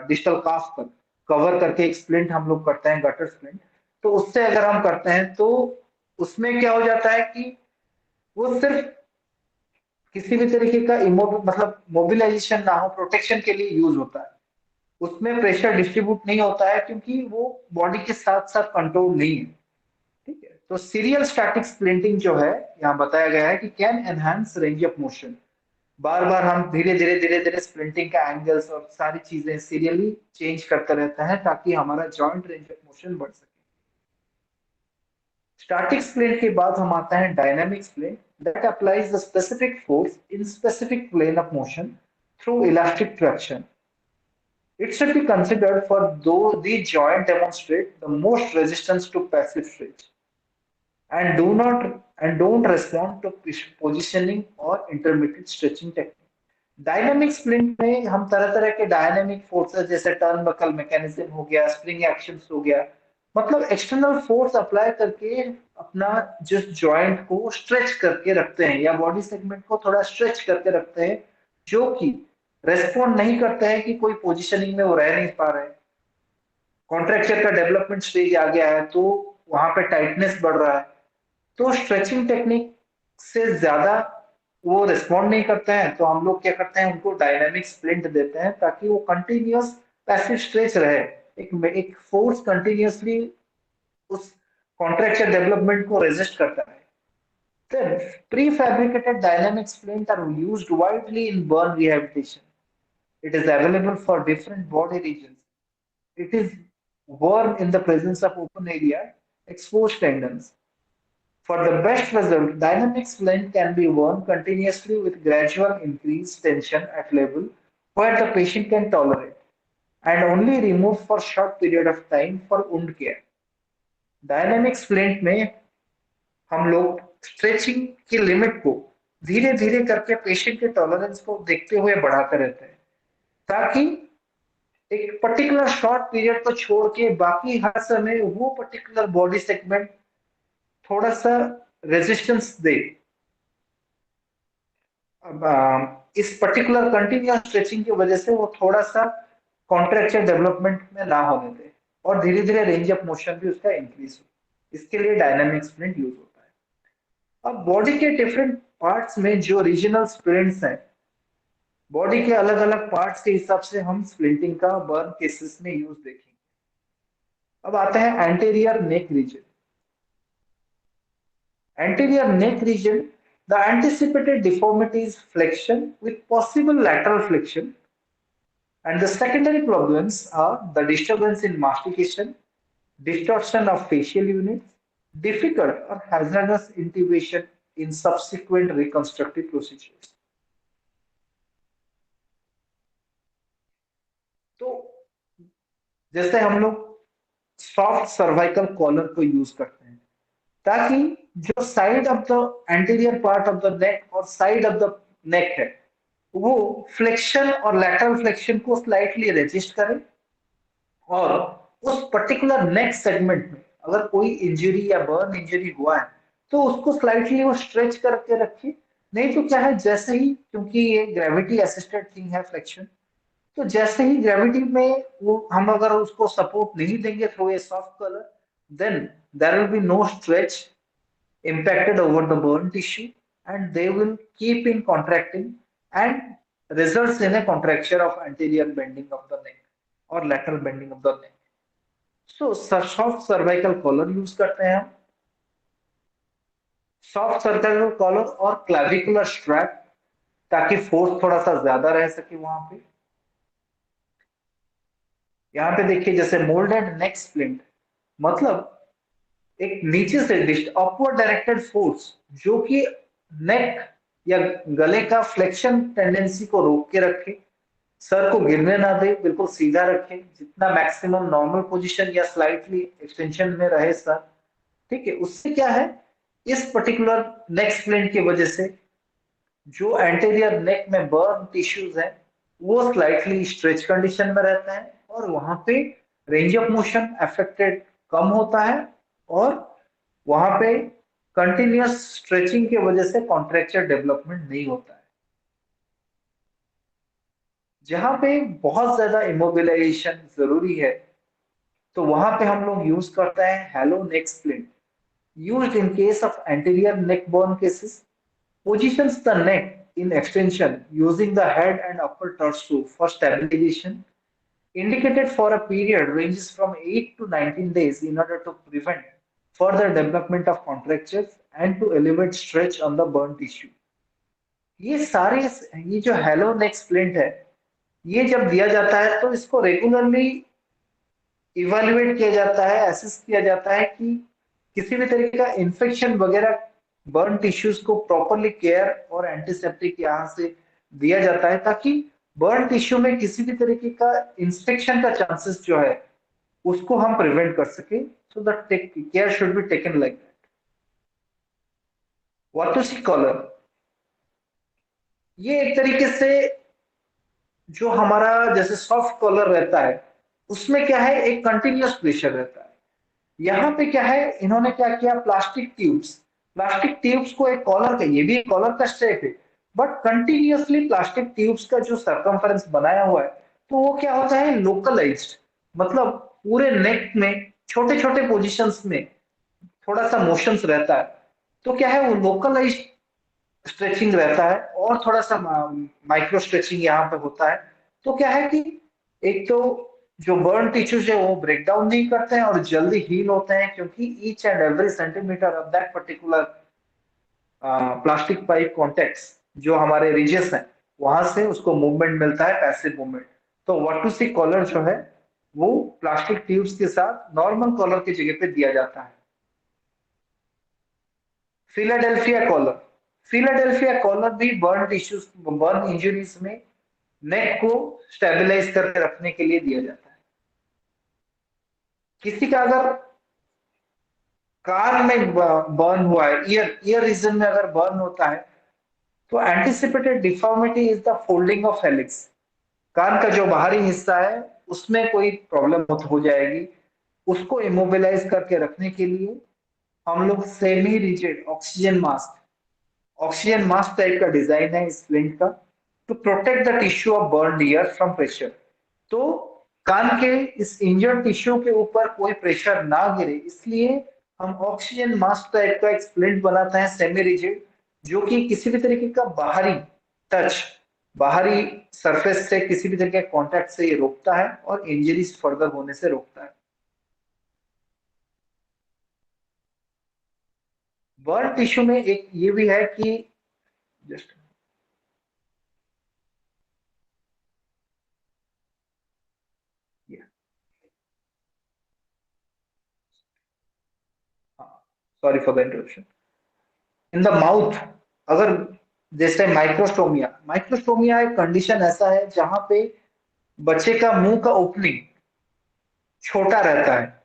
[SPEAKER 2] डिजिटल काफ तक कवर करके एक स्प्लिंट हम लोग करते हैं, गटर स्प्लिंट। तो उससे अगर हम करते हैं तो उसमें क्या हो जाता है कि वो सिर्फ किसी भी तरीके का मतलब मोबिलाइजेशन ना हो, प्रोटेक्शन के लिए यूज होता है। उसमें प्रेशर डिस्ट्रीब्यूट नहीं होता है क्योंकि वो बॉडी के साथ साथ कंट्रोल नहीं है। ठीक है, तो सीरियल स्टैटिक स्प्लिंटिंग जो है यहाँ बताया गया है कि can enhance range of motion. बार बार हम धीरे धीरे स्प्लिंटिंग का एंगल्स और सारी चीजें सीरियली चेंज करते रहते हैं ताकि हमारा जॉइंट रेंज ऑफ मोशन बढ़ सके। स्टैटिक स्प्लिंट के बाद हम आते हैं dynamic splint that applies the specific force in specific plane of motion through elastic traction. It should be considered for though the joint demonstrate the most resistance to passive stretch and don't respond to positioning or intermittent stretching technique. Dynamic splint में हम तरह तरह के dynamic forces जैसे turn buckle mechanism हो गया, spring actions हो गया, मतलब एक्सटर्नल फोर्स अप्लाई करके अपना जिस जॉइंट को स्ट्रेच करके रखते हैं या बॉडी सेगमेंट को थोड़ा स्ट्रेच करके रखते हैं, जो कि रेस्पॉन्ड नहीं करते हैं कि कोई पोजिशनिंग में वो रह नहीं पा रहे हैं। कॉन्ट्रैक्चर का डेवलपमेंट स्टेज आ गया है तो वहां पे टाइटनेस बढ़ रहा है, तो स्ट्रेचिंग टेक्निक से ज्यादा वो रिस्पॉन्ड नहीं करते हैं, तो हम लोग क्या करते हैं, उनको डायनामिक स्प्लिंट देते हैं ताकि वो कंटिन्यूअस पैसिव स्ट्रेच रहे, एक फोर्स कंटिन्यूअसली उस कॉन्ट्रैक्चर डेवलपमेंट को रेजिस्ट करता है। Then, prefabricated dynamic splint are used widely in burn rehabilitation. It is available for different body regions. It is worn in the presence of open area, exposed tendons. For the best result, dynamic splint can be worn continuously with gradual increased tension at level where the patient can tolerate and only removed for short period of time for wound care. Dynamic splint में हम लोग stretching की limit को धीरे धीरे करके patient के tolerance को देखते हुए बढ़ाते रहते हैं ताकि एक पर्टिकुलर शॉर्ट पीरियड को छोड़ के बाकी हर समय वो पर्टिकुलर बॉडी सेगमेंट थोड़ा सा रेजिस्टेंस दे। अब इस पर्टिकुलर कंटिन्यूअस स्ट्रेचिंग की वजह से वो थोड़ा सा कॉन्ट्रैक्चर डेवलपमेंट में ना होने दे और धीरे धीरे रेंज ऑफ मोशन भी उसका इंक्रीज हो। इसके लिए डायनामिक स्प्लिंट यूज होता है। अब बॉडी के डिफरेंट पार्ट्स में जो रीजनल स्प्लिंट्स हैं, बॉडी के अलग अलग पार्ट्स के हिसाब से हम स्प्लिंटिंग का बर्न केसेस में यूज देखेंगे। अब आते हैं anterior neck region. Anterior neck region, the anticipated deformity is flexion with possible lateral flexion, and the secondary problems are the disturbance in mastication, distortion of facial units, difficult or hazardous intubation in subsequent reconstructive procedures. तो जैसे हम लोग soft cervical collar को use करते हैं ताकि जो side of the anterior part of the neck और साइड ऑफ द नेक है वो फ्लेक्शन और लैटरल फ्लेक्शन को स्लाइटली रेजिस्ट करे और उस पर्टिकुलर नेक सेगमेंट में अगर कोई इंजरी या बर्न इंजरी हुआ है तो उसको स्लाइटली वो स्ट्रेच करके रखे। नहीं तो क्या है, जैसे ही, क्योंकि ये ग्रेविटी असिस्टेड थिंग है फ्लेक्शन, तो जैसे ही ग्रेविटी में वो हम अगर उसको सपोर्ट नहीं देंगे through a soft colour, then there will be no stretch impacted over the burn tissue and they will keep in contracting and results in a contracture of anterior bending of the neck or lateral bending of the neck. So soft cervical collar use करते हैं हम, soft cervical collar और clavicular strap ताकि force थोड़ा सा ज्यादा रह सके वहां पे। यहाँ पे देखिए जैसे मोल्डेड नेक स्प्लिंट, मतलब एक नीचे से अपवर्ड डायरेक्टेड फोर्स जो कि नेक या गले का फ्लेक्शन टेंडेंसी को रोक के रखे, सर को गिरने ना दे, बिल्कुल सीधा रखे, जितना मैक्सिमम नॉर्मल पोजीशन या स्लाइटली एक्सटेंशन में रहे सर। ठीक है, उससे क्या है, इस पर्टिकुलर नेक स्प्लिंट की वजह से जो एंटीरियर नेक में बर्न टिश्यूज है वो स्लाइटली स्ट्रेच कंडीशन में रहता है और वहां पे रेंज ऑफ मोशन अफेक्टेड कम होता है और वहां पे कंटिन्यूअस स्ट्रेचिंग की वजह से कॉन्ट्रेक्चर डेवलपमेंट नहीं होता है। जहां पे बहुत ज्यादा इमोबिलाइजेशन जरूरी है तो वहां पे हम लोग यूज करते हैं hello neck splint, used in case of anterior neck bone cases, positions the neck in extension using the head and upper torso for stabilization, indicated for a period ranges from 8 to 19 days in order to prevent further development of contractures and to elevate stretch on the burn tissue. ये सारे ये जो hello नेक splint है, ये जब दिया जाता है तो इसको रेगुलरली इवेल्युएट किया जाता है, असेस किया जाता है कि किसी भी तरीके का इन्फेक्शन वगैरह बर्न टिश्यूज को प्रॉपरली केयर और एंटीसेप्टिक यहाँ से दिया जाता है ताकि बर्न टिश्यू में किसी भी तरीके का इंफेक्शन का चांसेस जो है उसको हम प्रिवेंट कर सके। So the care should be taken like that. What to C collar, ये एक तरीके से जो हमारा जैसे सॉफ्ट कॉलर रहता है उसमें क्या है, एक कंटिन्यूअस प्रेशर रहता है। यहाँ पे क्या है, इन्होंने क्या किया, प्लास्टिक ट्यूब्स को एक कॉलर का, ये भी एक कॉलर का स्टेप है, बट कंटिन्यूअसली प्लास्टिक ट्यूब्स का जो सर्कमफेरेंस बनाया हुआ है तो वो क्या होता है, लोकलाइज्ड, मतलब पूरे नेक में छोटे छोटे पोजिशंस में थोड़ा सा मोशंस रहता है। तो क्या है, वो लोकलाइज्ड स्ट्रेचिंग रहता है और थोड़ा सा माइक्रो स्ट्रेचिंग यहाँ पे होता है। तो क्या है कि एक तो जो बर्न टिश्यूज है वो ब्रेक डाउन नहीं करते हैं और जल्दी हील होते हैं, क्योंकि each and every centimetre of that particular plastic pipe contacts जो हमारे रिजेस हैं वहां से उसको मूवमेंट मिलता है, पैसिव मूवमेंट। तो वाटुसी कॉलर जो है वो प्लास्टिक ट्यूब्स के साथ नॉर्मल कॉलर की जगह पे दिया जाता है। फिलाडेल्फिया कॉलर, फिलाडेल्फिया कॉलर भी बर्न टिश्यूज, बर्न इंजरीज में नेक को स्टेबलाइज करके रखने के लिए दिया जाता है। किसी का अगर कान में बर्न हुआ है, ईयर रीजन में अगर बर्न होता है तो anticipated deformity is the folding of helix. कान का जो बाहरी हिस्सा है उसमें कोई प्रॉब्लम हो जाएगी, उसको इमोबिलाइज करके रखने के लिए हम लोग semi rigid oxygen mask type का डिजाइन है इस स्प्लिंट का, to protect the tissue of burn ear from pressure. तो कान के इस इंजर्ड टिश्यू के ऊपर कोई प्रेशर ना गिरे इसलिए हम ऑक्सीजन मास्क टाइप का एक स्प्लिंट बनाते हैं सेमी रिजिड, जो कि किसी भी तरीके का टच बाहरी सरफेस से किसी भी तरीके के कांटेक्ट से ये रोकता है और इंजरीज फर्दर होने से रोकता है। बर्न टिश्यू में एक ये भी है कि just sorry for the interruption. In the mouth, अगर जैसे माइक्रोस्टोमिया एक कंडीशन ऐसा है जहां पे बच्चे का मुंह का ओपनिंग छोटा रहता है,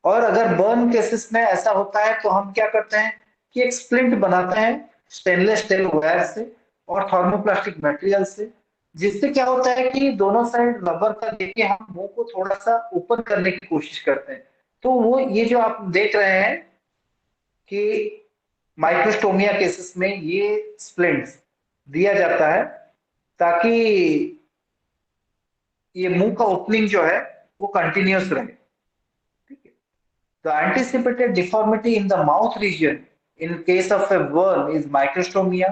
[SPEAKER 2] और अगर बर्न केसेस में ऐसा होता है तो हम क्या करते हैं कि एक स्प्लिंट बनाते हैं स्टेनलेस स्टील वायर से और थर्मोप्लास्टिक मटेरियल से, जिससे क्या होता है कि दोनों साइड रबर का देके हम मुंह को थोड़ा सा ओपन करने की कोशिश करते हैं। तो वो ये जो आप देख रहे हैं कि माइक्रोस्टोमिया केसेस में ये स्प्लिंट्स दिया जाता है ताकि ये मुंह का ओपनिंग जो है वो कंटिन्यूअस रहे। ठीक है। The anticipated deformity in the mouth region in case of a burn is microstomia,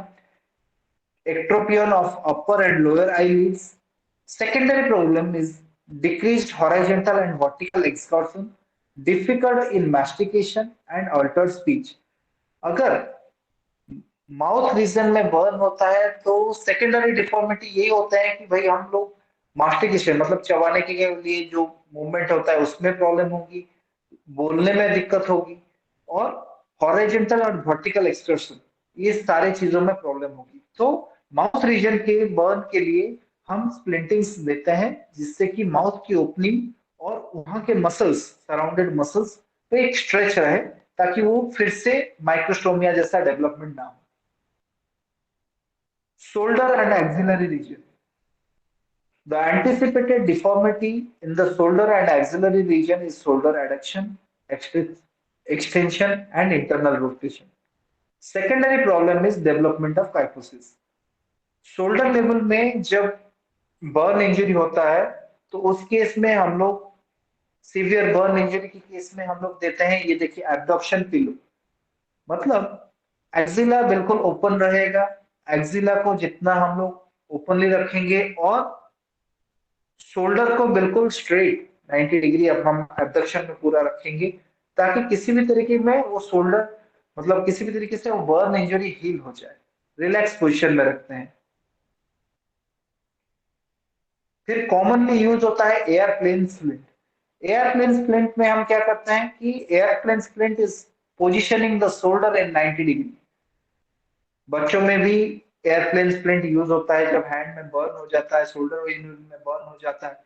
[SPEAKER 2] ectropion of upper and lower eyelids. Secondary problem is decreased horizontal and vertical excursion, difficult in mastication and altered speech. अगर mouth reason में burn होता है तो secondary deformity यही होता है कि भाई हम लोग मास्टिकेशन मतलब चबाने के लिए जो मूवमेंट होता है उसमें प्रॉब्लम होगी, बोलने में दिक्कत होगी, और हॉरिजॉन्टल और वर्टिकल एक्सप्रेशन ये सारी चीजों में प्रॉब्लम होगी। तो माउथ रीजन के बर्न के लिए हम स्प्लिंटिंग्स देते हैं जिससे कि माउथ की ओपनिंग और वहां के मसल्स, सराउंडेड मसल्स पे एक स्ट्रेच रहे ताकि वो फिर से माइक्रोस्टोमिया जैसा डेवलपमेंट ना हो। Shoulder and axillary region. The anticipated deformity in the shoulder and axillary region is shoulder adduction, extension, and internal rotation. Secondary problem is development of kyphosis. Shoulder level में जब बर्न इंजरी होता है तो उस case में हम लोग severe burn injury के केस में हम लोग देते हैं, ये देखिए, एब्डक्शन पिलो। मतलब एक्सिला बिल्कुल ओपन रहेगा, एक्सिला को जितना हम लोग ओपनली रखेंगे और शोल्डर को बिल्कुल स्ट्रेट 90 डिग्री अब हम एब्डक्शन में पूरा रखेंगे, ताकि किसी भी तरीके में वो शोल्डर, मतलब किसी भी तरीके से वो बर्न इंजरी हील हो जाए। रिलैक्स पोजीशन में रखते हैं। फिर कॉमनली यूज होता है एयरप्लेन स्प्लिंट। एयरप्लेन स्प्लिंट में हम क्या करते हैं कि airplane splint is positioning the shoulder in 90 degree. बच्चों में भी एयरप्लेन स्प्लिंट यूज होता है जब हैंड में बर्न हो जाता है, शोल्डर रीजन में बर्न हो जाता है,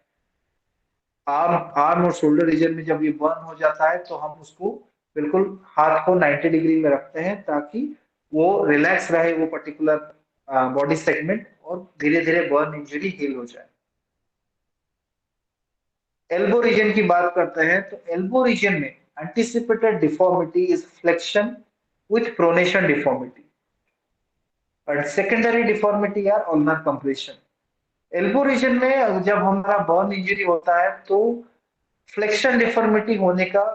[SPEAKER 2] आर्म आर्म और शोल्डर रीजन में जब ये बर्न हो जाता है तो हम उसको बिल्कुल हाथ को 90 डिग्री में रखते हैं, ताकि वो रिलैक्स रहे वो पर्टिकुलर बॉडी सेगमेंट, और धीरे धीरे बर्न इंजरी हील हो जाए। एल्बो रीजन की बात करते हैं तो एल्बो रीजन में anticipated deformity is flexion with pronation deformity, और secondary deformity are ulnar compression. Elbow region में जब हमारा बर्न इंजरी होता है तो फ्लेक्शन डिफॉर्मिटी होने का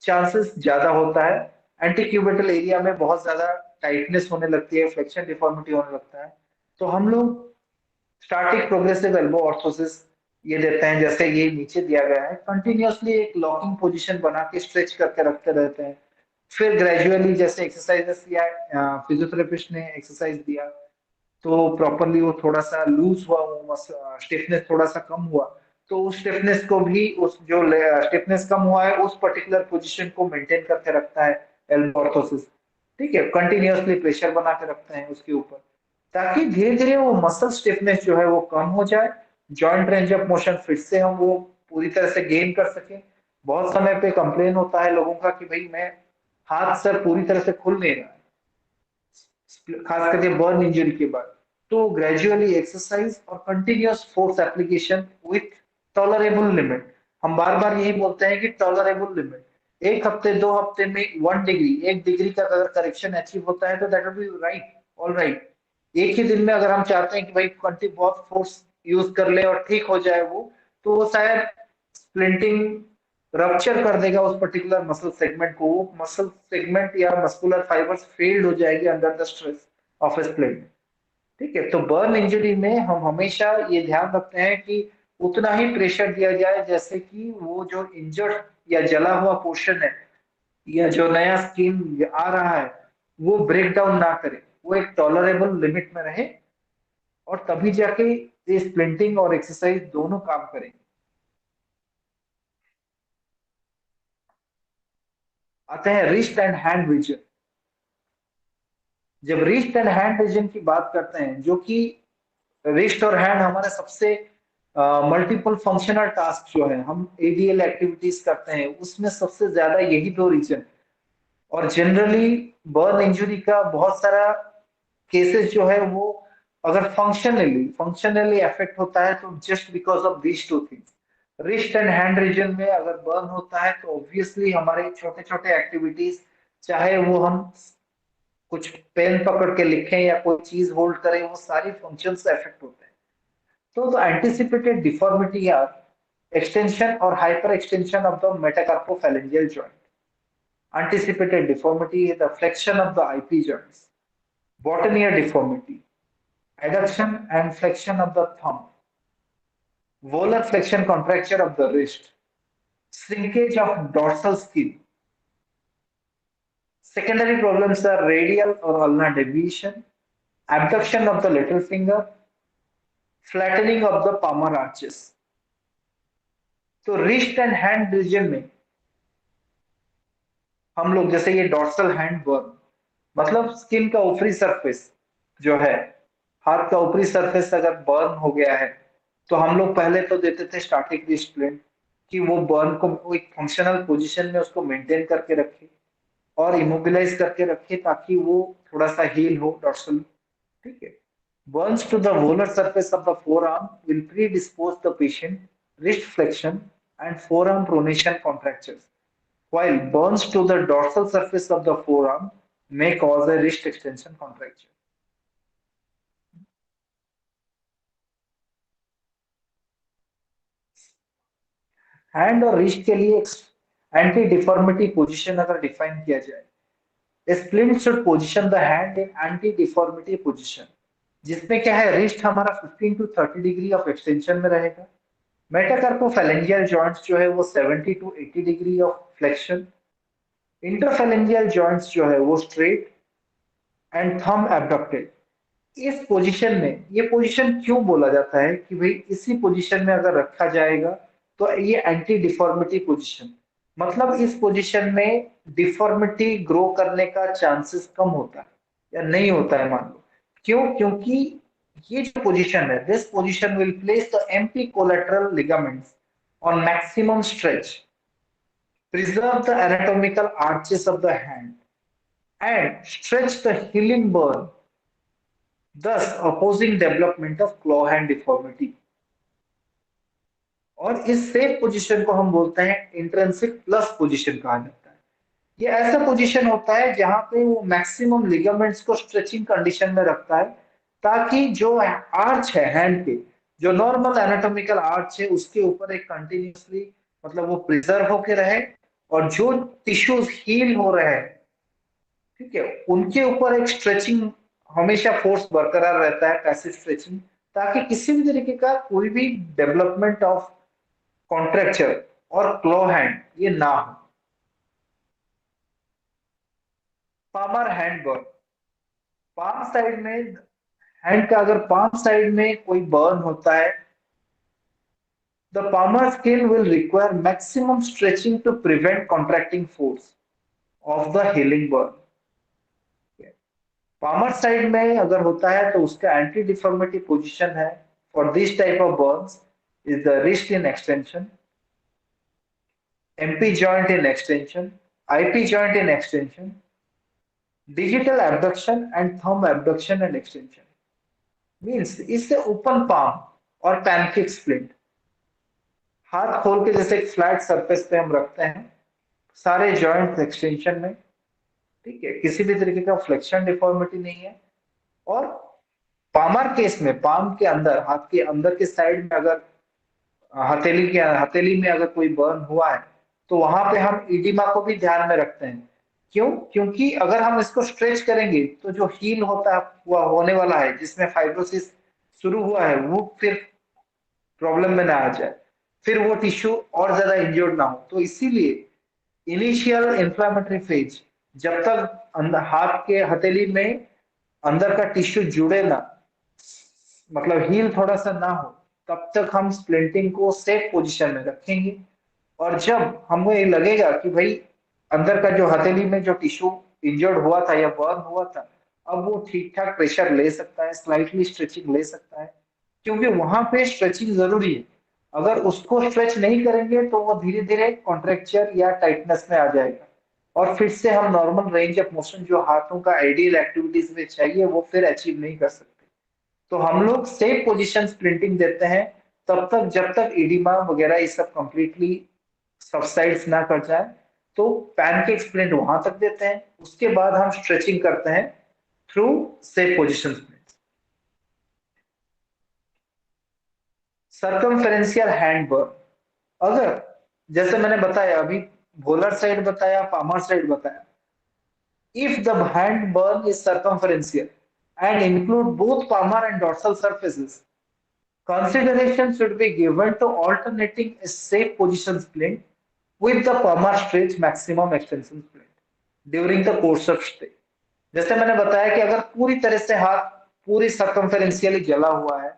[SPEAKER 2] चांसेस ज्यादा होता है। एंटीक्यूबिटल एरिया में बहुत ज्यादा टाइटनेस होने लगती है, फ्लेक्शन डिफॉर्मिटी होने लगता है। तो हम लोग स्टार्टिंग प्रोग्रेसिव एल्बो ऑर्थोसिस ये देते हैं, जैसे ये नीचे दिया गया है, कंटिन्यूअसली एक लॉकिंग पोजीशन बना के स्ट्रेच करके रखते रहते हैं। फिर ग्रेजुअली जैसे एक्सरसाइजेस या फिजियोथेरेपिस्ट ने एक्सरसाइज दिया तो प्रॉपरली वो थोड़ा सा लूज हुआ, वो स्टिफनेस थोड़ा सा कम हुआ, तो उस स्टिफनेस को भी, उस जो स्टिफनेस कम हुआ है उस पर्टिकुलर पोजीशन को मेंटेन करके रखता है एल्बो ऑर्थोसिस। ठीक है, कंटिन्यूअसली प्रेशर बना के रखते हैं उसके ऊपर, ताकि धीरे धीरे वो मसल स्टिफनेस जो है वो कम हो जाए, जॉइंट रेंज ऑफ मोशन फिर से हम वो पूरी तरह से गेन कर सके। बहुत समय पे कंप्लेन होता है लोगों का कि भाई मैं हाथ सर पूरी तरह से खुल नहीं रहा है, खास करके बर्न इंजरी के बाद। तो ग्रेजुअली एक्सरसाइज और continuous force application with tolerable limit, हम बार बार यही बोलते हैं कि टॉलरेबल लिमिट, एक हफ्ते 2 हफ्ते में 1 डिग्री 1 डिग्री का अगर करेक्शन अचीव होता है तो that will be right, all right. एक ही दिन में अगर हम चाहते हैं कि भाई कंटिन्यू बहुत फोर्स यूज कर ले और ठीक हो जाए वो, तो वो शायद स्प्लिंटिंग रप्चर कर देगा उस पर्टिकुलर मसल सेगमेंट को, वो मसल सेगमेंट या मस्कुलर फाइबर्स फेल्ड हो जाएगी under the stress of A splint. ठीक है, तो बर्न इंजरी में हम हमेशा ये ध्यान रखते हैं कि उतना ही प्रेशर दिया जाए जैसे कि वो जो इंजर्ड या जला हुआ पोर्शन है या जो नया स्किन आ रहा है वो ब्रेक डाउन ना करे, वो एक टॉलरेबल लिमिट में रहे, और तभी जाके ये स्प्लिंटिंग और एक्सरसाइज दोनों काम करेंगे। आते हैं रिस्ट एंड हैंड रीजन। जब रिस्ट एंड हैंड रीजन की बात करते हैं, जो कि रिस्ट और हैंड हमारे सबसे मल्टीपल फंक्शनल टास्क जो है, हम एडीएल एक्टिविटीज करते हैं, उसमें सबसे ज्यादा यही दो रीजन। और जनरली बर्न इंजरी का बहुत सारा केसेस जो है वो अगर फंक्शनली अफेक्ट होता है तो just because of these two things. Wrist and hand region में अगर बर्न होता है तो ऑब्वियसली हमारे छोटे छोटे एक्टिविटीज, चाहे वो हम कुछ पेन पकड़ के लिखें या कोई चीज होल्ड करें, वो सारी फंक्शन से अफेक्ट होते हैं। तो the anticipated deformity are extension or hyperextension of the metacarpophalangeal joint. Anticipated deformity is the flexion of the IP joints. Bottom-ear deformity, adduction and flexion of the thumb, volar flexion contracture of the wrist, shrinkage of dorsal skin. Secondary problems are radial or ulnar deviation, abduction of the little finger, flattening of the palmar arches. तो wrist and hand region में हम लोग, जैसे ये dorsal hand burn, मतलब skin का ऊपरी surface जो है, हाथ का ऊपरी सरफेस अगर बर्न हो गया है तो हम लोग पहले तो देते थे स्टैटिक रिस्ट्रेंट, कि वो बर्न को वो एक फंक्शनल पोजीशन में उसको मेंटेन करके रखे और इमोबिलाइज करके रखे, ताकि वो थोड़ा सा हील हो डॉर्सल। ठीक है, burns to the volar surface of the forearm will predispose the patient wrist flexion and forearm pronation contractures, while burns to the dorsal surface of the forearm may cause a wrist extension contracture. Hand और wrist के लिए anti deformity position अगर define किया जाए, splint should position the hand in anti deformity position, जिसमें क्या है, wrist हमारा 15 टू 30 डिग्री ऑफ एक्सटेंशन में रहेगा, मेटाकार्पोफैलेंजियल जॉइंट्स जो है वो 70 to 80 degree of flexion, interphalangeal joints जो है वो स्ट्रेट एंड थंब एब्डक्टेड। इस पोजीशन में, ये पोजीशन क्यों बोला जाता है कि भाई इसी पोजीशन में अगर रखा जाएगा तो ये एंटी डिफॉर्मिटी पोजीशन, मतलब इस पोजीशन में डिफॉर्मिटी ग्रो करने का चांसेस कम होता है या नहीं होता है, मान लो। क्यों? क्योंकि ये जो पोजीशन है, this position will place the amphi collateral ligaments on maximum stretch, preserve the anatomical arches of the hand, and stretch the healing bone, thus opposing development of claw hand deformity. और इस safe position को हम बोलते हैं intrinsic plus position कहा जाता है। ये ऐसा पोजीशन होता है जहां पे वो मैक्सिमम लिगामेंट्स को स्ट्रेचिंग कंडीशन में रखता है, ताकि जो आर्च है हैंड के, जो नॉर्मल एनाटॉमिकल आर्च है, उसके ऊपर एक कंटिन्यूसली, मतलब वो प्रिजर्व होके रहे, और जो टिश्यूज हील हो रहे हैं, ठीक है, उनके ऊपर एक स्ट्रेचिंग, हमेशा फोर्स बरकरार रहता है, पैसिव स्ट्रेचिंग, ताकि किसी भी तरीके का कोई भी डेवलपमेंट ऑफ कॉन्ट्रैक्चर और क्लो हैंड ये ना हो। Palmar hand burn, palm side में हैंड का अगर पाम साइड में कोई बर्न होता है, the palmar skin will require maximum stretching to prevent contracting force of the healing burn. Palmar side में अगर होता है तो उसका एंटी डिफॉर्मिटी पोजीशन है for this type of burns is the wrist in extension, MP joint in extension, IP joint in extension, digital abduction and thumb abduction and extension. Means इससे open palm और pancake splint, हाथ खोल के जैसे एक flat surface पे हम रखते हैं, सारे जॉइंट एक्सटेंशन में, ठीक है, किसी भी तरीके का फ्लेक्शन डिफॉर्मिटी नहीं है। और पामर केस में, पाम के अंदर, हाथ के अंदर के साइड में अगर हथेली में अगर कोई बर्न हुआ है, तो वहां पे हम इडिमा को भी ध्यान में रखते हैं। क्यों? क्योंकि अगर हम इसको स्ट्रेच करेंगे तो जो हील हुआ होने वाला है, जिसमें फाइब्रोसिस शुरू हुआ है, वो फिर प्रॉब्लम में ना आ जाए, फिर वो टिश्यू और ज्यादा इंजर्ड ना हो। तो इसीलिए इनिशियल इंफ्लेमेटरी फेज, जब तक हाथ के हथेली में अंदर का टिश्यू जुड़े ना, मतलब हील थोड़ा सा ना हो, तब तक हम स्प्लिंटिंग को सेफ पोजीशन में रखेंगे। और जब हमें ये लगेगा कि भाई अंदर का जो हथेली में जो टिश्यू इंजर्ड हुआ था या बर्न हुआ था, अब वो ठीक ठाक प्रेशर ले सकता है, स्लाइटली स्ट्रेचिंग ले सकता है, क्योंकि वहां पे स्ट्रेचिंग जरूरी है। अगर उसको स्ट्रेच नहीं करेंगे तो वो धीरे धीरे कॉन्ट्रेक्चर या टाइटनेस में आ जाएगा, और फिर से हम नॉर्मल रेंज ऑफ मोशन जो हाथों का आइडियल एक्टिविटीज में चाहिए वो फिर अचीव नहीं कर सकते। तो हम लोग सेफ पोजीशन स्प्लिंटिंग देते हैं तब तक जब तक इडिमा वगैरह ये सब कंप्लीटली सबसाइड्स ना कर जाए। तो पैनकेक स्प्लिंट वहां तक देते हैं, उसके बाद हम स्ट्रेचिंग करते हैं through safe position splint. Circumferential hand burn, अगर जैसे मैंने बताया अभी, भोलर साइड बताया, पामर साइड बताया, if the hand burn is circumferential and include both palmar and dorsal surfaces, consideration should be given to alternating a safe position splint with the palmar stretch maximum extension splint during the course of stay. जैसे मैंने बताया कि अगर पूरी तरह से हाथ पूरी सर्कमफेरेंशियली जला हुआ है,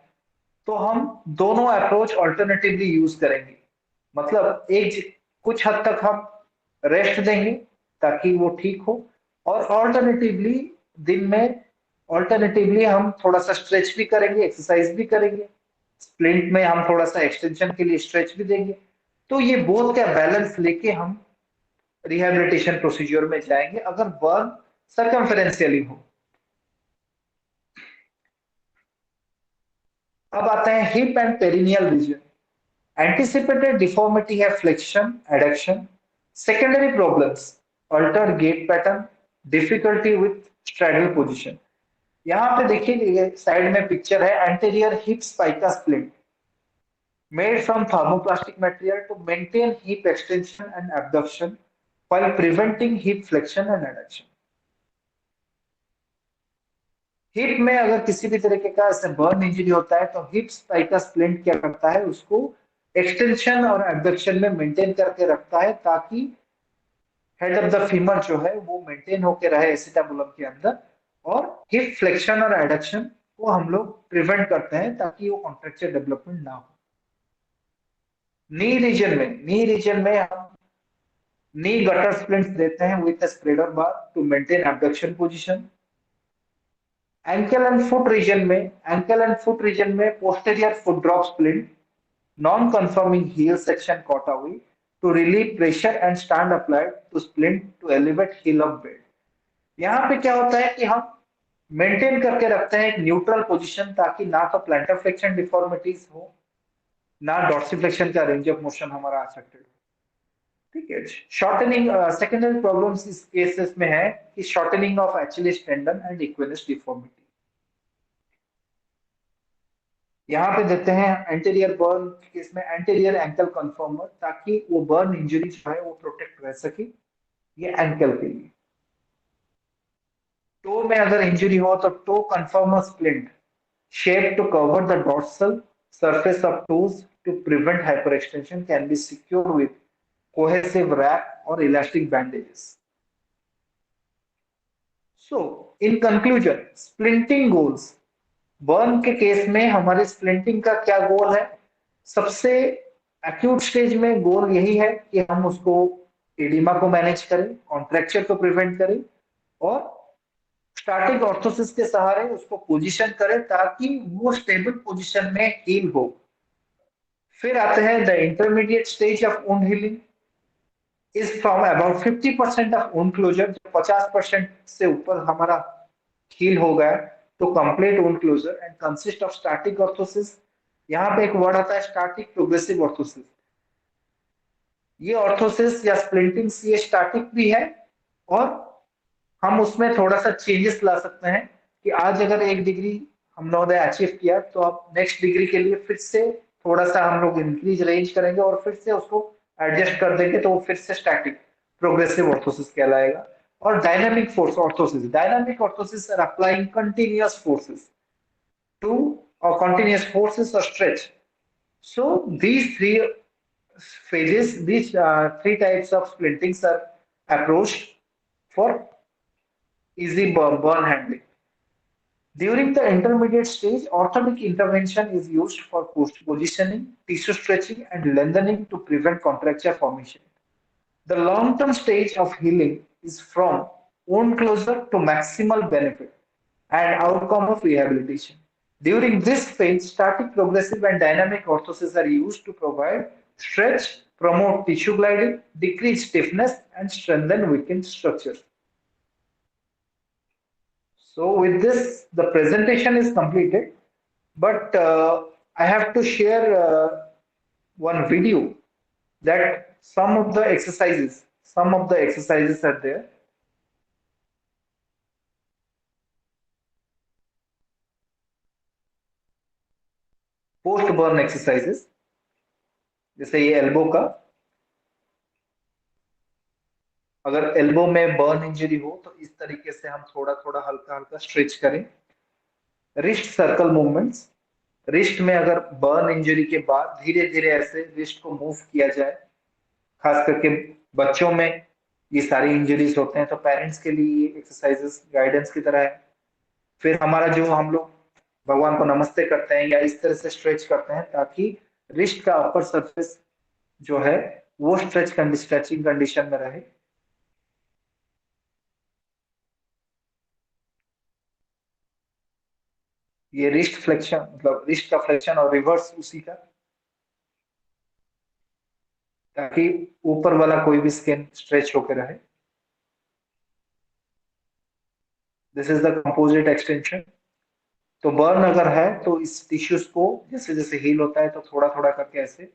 [SPEAKER 2] तो हम दोनों अप्रोच ऑल्टरनेटिवली यूज करेंगे। मतलब एक कुछ हद तक हम रेस्ट देंगे ताकि वो ठीक हो, और ऑल्टरनेटिवली दिन में ऑल्टरनेटिवली हम थोड़ा सा स्ट्रेच भी करेंगे, एक्सरसाइज भी करेंगे, स्प्लिंट में हम थोड़ा सा एक्सटेंशन के लिए स्ट्रेच भी देंगे। तो ये बोथ का बैलेंस लेके हम रिहेबिलिटेशन प्रोसीजर में जाएंगे अगर बर्न सर्कमफेरेंशियली हो। अब आते हैं hip and perineal region. Anticipated deformity है flexion, adduction. Secondary problems: altered gait pattern, difficulty with straddle position. यहाँ पे देखिए साइड में पिक्चर है, anterior hip spica splint made from thermoplastic material to maintain hip extension and abduction while preventing hip flexion and adduction। Hip में अगर किसी भी तरीके का ऐसे बर्न इंजरी होता है तो हिप स्पाइका स्प्लिंट क्या करता है, उसको एक्सटेंशन और एब्डक्शन में मेंटेन करके रखता है ताकि हेड ऑफ द फीमर जो है वो मेंटेन होके रहे एसिटाबुलम के अंदर, और हिप फ्लेक्शन और एडक्शन को हम लोग प्रिवेंट करते हैं ताकि वो कॉन्ट्रेक्चर डेवलपमेंट ना हो। नी रीजन में हम नी गटर स्प्लिंट्स देते हैं with a spreader bar to maintain abduction position. Ankle and foot region में posterior foot drop splint, non conforming heel section caught away to relieve pressure and stand applied to splint to elevate heel of bed। यहाँ पे क्या होता है कि हम maintain करके रखते हैं एक न्यूट्रल पोजीशन ताकि ना तो प्लांटर फ्लेक्शन डिफॉर्मिटीज हो, ना डॉर्सिफ्लेक्शन का रेंज ऑफ मोशन हमारा अफेक्टेड हो। ठीक है। शॉर्टनिंग सेकेंडरी प्रॉब्लम्स इस केसेस में है कि shortening of Achilles tendon and equinus deformity. यहाँ पे देते हैं एंटीरियर बर्न केस में एंटीरियर एंकल कन्फर्मर, ताकि वो बर्न इंजरी जो है वो प्रोटेक्ट रह सके ये एंकल के लिए। टो में अगर इंजरी हो तो toe conformer splint shape to cover the dorsal surface of toes to prevent hyperextension can be secured with cohesive wrap or elastic bandages। So in conclusion, splinting goals, burn के case में हमारे splinting का क्या गोल है? सबसे acute stage में गोल यही है कि हम उसको एडिमा को मैनेज करें, कॉन्ट्रैक्चर को प्रिवेंट करें और स्टार्टिंग ऑर्थोसिस के सहारे उसको पोजीशन करें ताकि वो स्टेबल पोजीशन में हील हो। फिर आते हैं the intermediate stage of wound healing is from about 50% of wound closure. 50% से ऊपर हमारा हील हो गया तो complete wound closure and consist of static orthosis. यहाँ पे एक वर्ड आता है स्टैटिक प्रोग्रेसिव ऑर्थोसिस। ये ऑर्थोसिस या स्प्लिंटिंग्स ये स्टैटिक भी है और हम उसमें थोड़ा सा चेंजेस ला सकते हैं कि आज अगर 1 डिग्री हम लोगों ने अचीव किया तो अब नेक्स्ट डिग्री के लिए फिर से थोड़ा सा हम लोग इंक्रीज रेंज करेंगे और फिर से उसको एडजस्ट कर देंगे तो वो फिर से स्टैटिक प्रोग्रेसिव ऑर्थोसिस कहलाएगा। और dynamic force orthosis, dynamic orthosis are applying continuous forces to or continuous forces or stretch। So these three phases, these three types of splintings are approached for easy burn handling। During the intermediate stage, orthotic intervention is used for positioning, tissue stretching, and lengthening to prevent contracture formation। The long-term stage of healing is from wound closure to maximal benefit and outcome of rehabilitation। During this phase, static, progressive, and dynamic orthosis are used to provide stretch, promote tissue gliding, decrease stiffness, and strengthen weakened structures। So with this, the presentation is completed, but I have to share one video that some of the exercises are there। Post burn exercises, जैसे ये elbow का, अगर elbow में burn injury हो तो इस तरीके से हम थोड़ा थोड़ा हल्का हल्का स्ट्रेच करें। रिस्ट सर्कल मूवमेंट्स, रिस्ट में अगर बर्न इंजरी के बाद धीरे धीरे ऐसे रिस्ट को मूव किया जाए, खास करके बच्चों में ये सारी इंजरीज होते हैं तो पेरेंट्स के लिए ये एक्सरसाइजेस गाइडेंस की तरह है। फिर हमारा जो हम लोग भगवान को नमस्ते करते हैं या इस तरह से स्ट्रेच करते हैं ताकि रिस्ट का अपर सरफेस जो है वो स्ट्रेचिंग कंडीशन में रहे। ये रिस्ट फ्लेक्शन, मतलब रिस्ट का फ्लेक्शन और रिवर्स उसी का, ताकि ऊपर वाला कोई भी स्किन स्ट्रेच होकर रहे। This is the composite extension. तो बर्न अगर है तो इस टिश्यूज को जैसे जैसे हील होता है तो थोड़ा थोड़ा करके ऐसे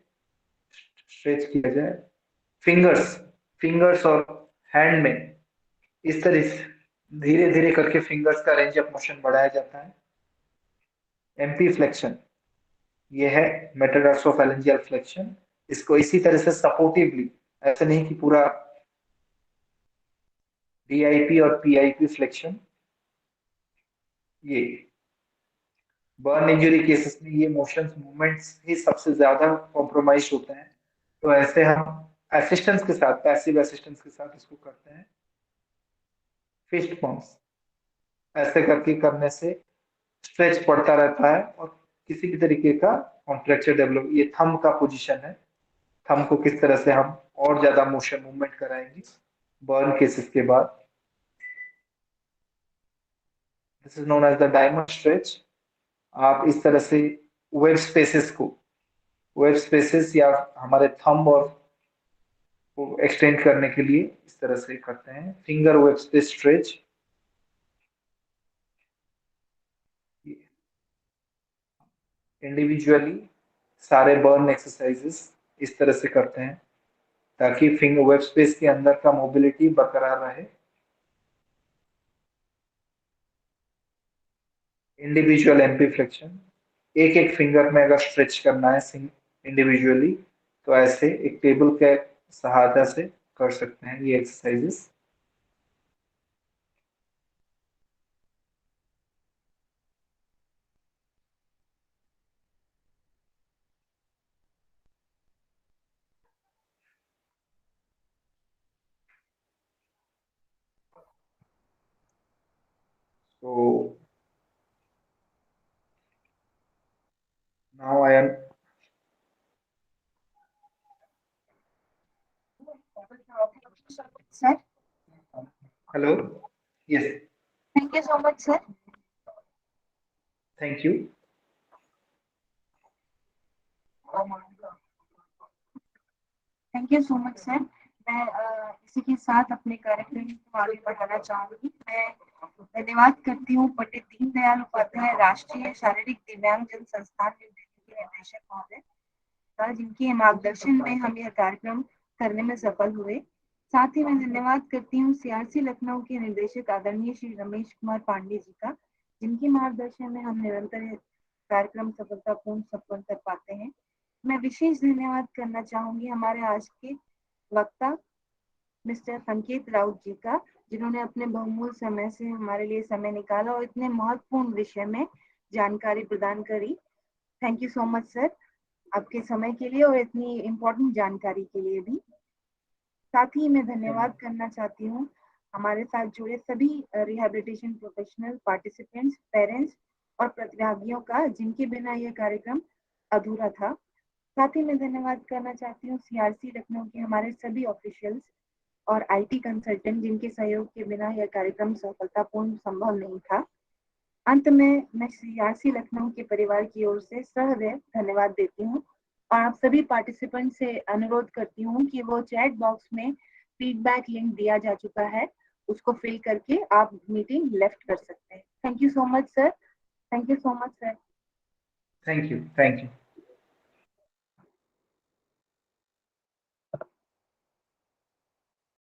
[SPEAKER 2] स्ट्रेच किया जाए। फिंगर्स और हैंड में इस तरह से धीरे धीरे करके फिंगर्स का रेंज ऑफ मोशन बढ़ाया जाता है। एमपी फ्लेक्शन, ये है मेटाटार्सोफैलेंजियल फ्लेक्शन। इसको इसी तरह से सपोर्टिवली, ऐसे नहीं कि पूरा डीआईपी और पीआईपी फ्लेक्शन, ये बर्न इंजरी केसेस में ये मोशंस मूवमेंट्स ही सबसे ज्यादा कॉम्प्रोमाइज होते हैं। तो ऐसे हम असिस्टेंस के साथ, पैसिव असिस्टेंस के साथ इसको करते हैं। फिस्ट पम्प्स, ऐसे करके करने से स्ट्रेच पड़ता रहता है और किसी भी तरीके का कॉन्ट्रैक्चर डेवलप। ये थंब का पोजीशन है, थंब को किस तरह से हम और ज्यादा मोशन मूवमेंट कराएंगे बर्न केसेस के बाद। This is known as the diamond stretch. आप इस तरह से वेब स्पेसेस को, वेब स्पेसेस या हमारे थंब और को एक्सटेंड करने के लिए इस तरह से करते हैं। Finger web space stretch, individually सारे बर्न एक्सरसाइजेस इस तरह से करते हैं ताकि फिंगर वेब स्पेस के अंदर का मोबिलिटी बरकरार रहे। इंडिविजुअल एमपी फ्लेक्शन, एक एक फिंगर में अगर स्ट्रेच करना है इंडिविजुअली, तो ऐसे एक टेबल के सहायता से कर सकते हैं ये एक्सरसाइजेस। तो now I am,
[SPEAKER 1] sir
[SPEAKER 2] hello, yes,
[SPEAKER 1] thank you so much sir.
[SPEAKER 2] Thank you.
[SPEAKER 1] Thank you so much sir. मैं इसी के साथ अपने कार्यक्रम को आगे बढ़ाना चाहूंगी। मैं धन्यवाद करती हूँ पंडित दीनदयाल उपाध्याय राष्ट्रीय शारीरिक दिव्यांगजन संस्थान न्यू दिल्ली के निदेशक महोदय का, जिनके मार्गदर्शन में हम यह कार्यक्रम करने में सफल हुए। साथ ही मैं धन्यवाद करती हूँ सीआरसी लखनऊ के निर्देशक आदरणीय श्री रमेश कुमार पांडे जी का, जिनके मार्गदर्शन में हम निरंतर कार्यक्रम सफलतापूर्ण संपन्न कर पाते हैं। मैं विशेष धन्यवाद करना चाहूंगी हमारे आज के वक्ता मिस्टर संकेत राउत जी का, जिन्होंने अपने बहुमूल्य समय से हमारे लिए समय निकाला और इतने महत्वपूर्ण विषय में जानकारी प्रदान करी। Thank you so much sir, आपके समय के लिए और इतनी इम्पोर्टेंट जानकारी के लिए भी। साथ ही मैं धन्यवाद करना चाहती हूँ हमारे साथ जुड़े सभी रिहैबिलिटेशन प्रोफेशनल, पार्टिसिपेंट्स, पेरेंट्स और प्रतिभागियों का, जिनके बिना यह कार्यक्रम अधूरा था। साथ ही मैं धन्यवाद करना चाहती हूँ सीआरसी लखनऊ के हमारे सभी ऑफिशियल्स और आईटी कंसल्टेंट, जिनके सहयोग के बिना यह कार्यक्रम सफलतापूर्ण संभव नहीं था। अंत में मैं सीआरसी लखनऊ के परिवार की ओर से सहृदय धन्यवाद देती हूँ और आप सभी पार्टिसिपेंट से अनुरोध करती हूँ कि वो चैट बॉक्स में फीडबैक लिंक दिया जा चुका है, उसको फिल करके आप मीटिंग लेफ्ट कर सकते हैं। Thank you so much sir. Thank you so much sir.
[SPEAKER 2] Thank you, thank you.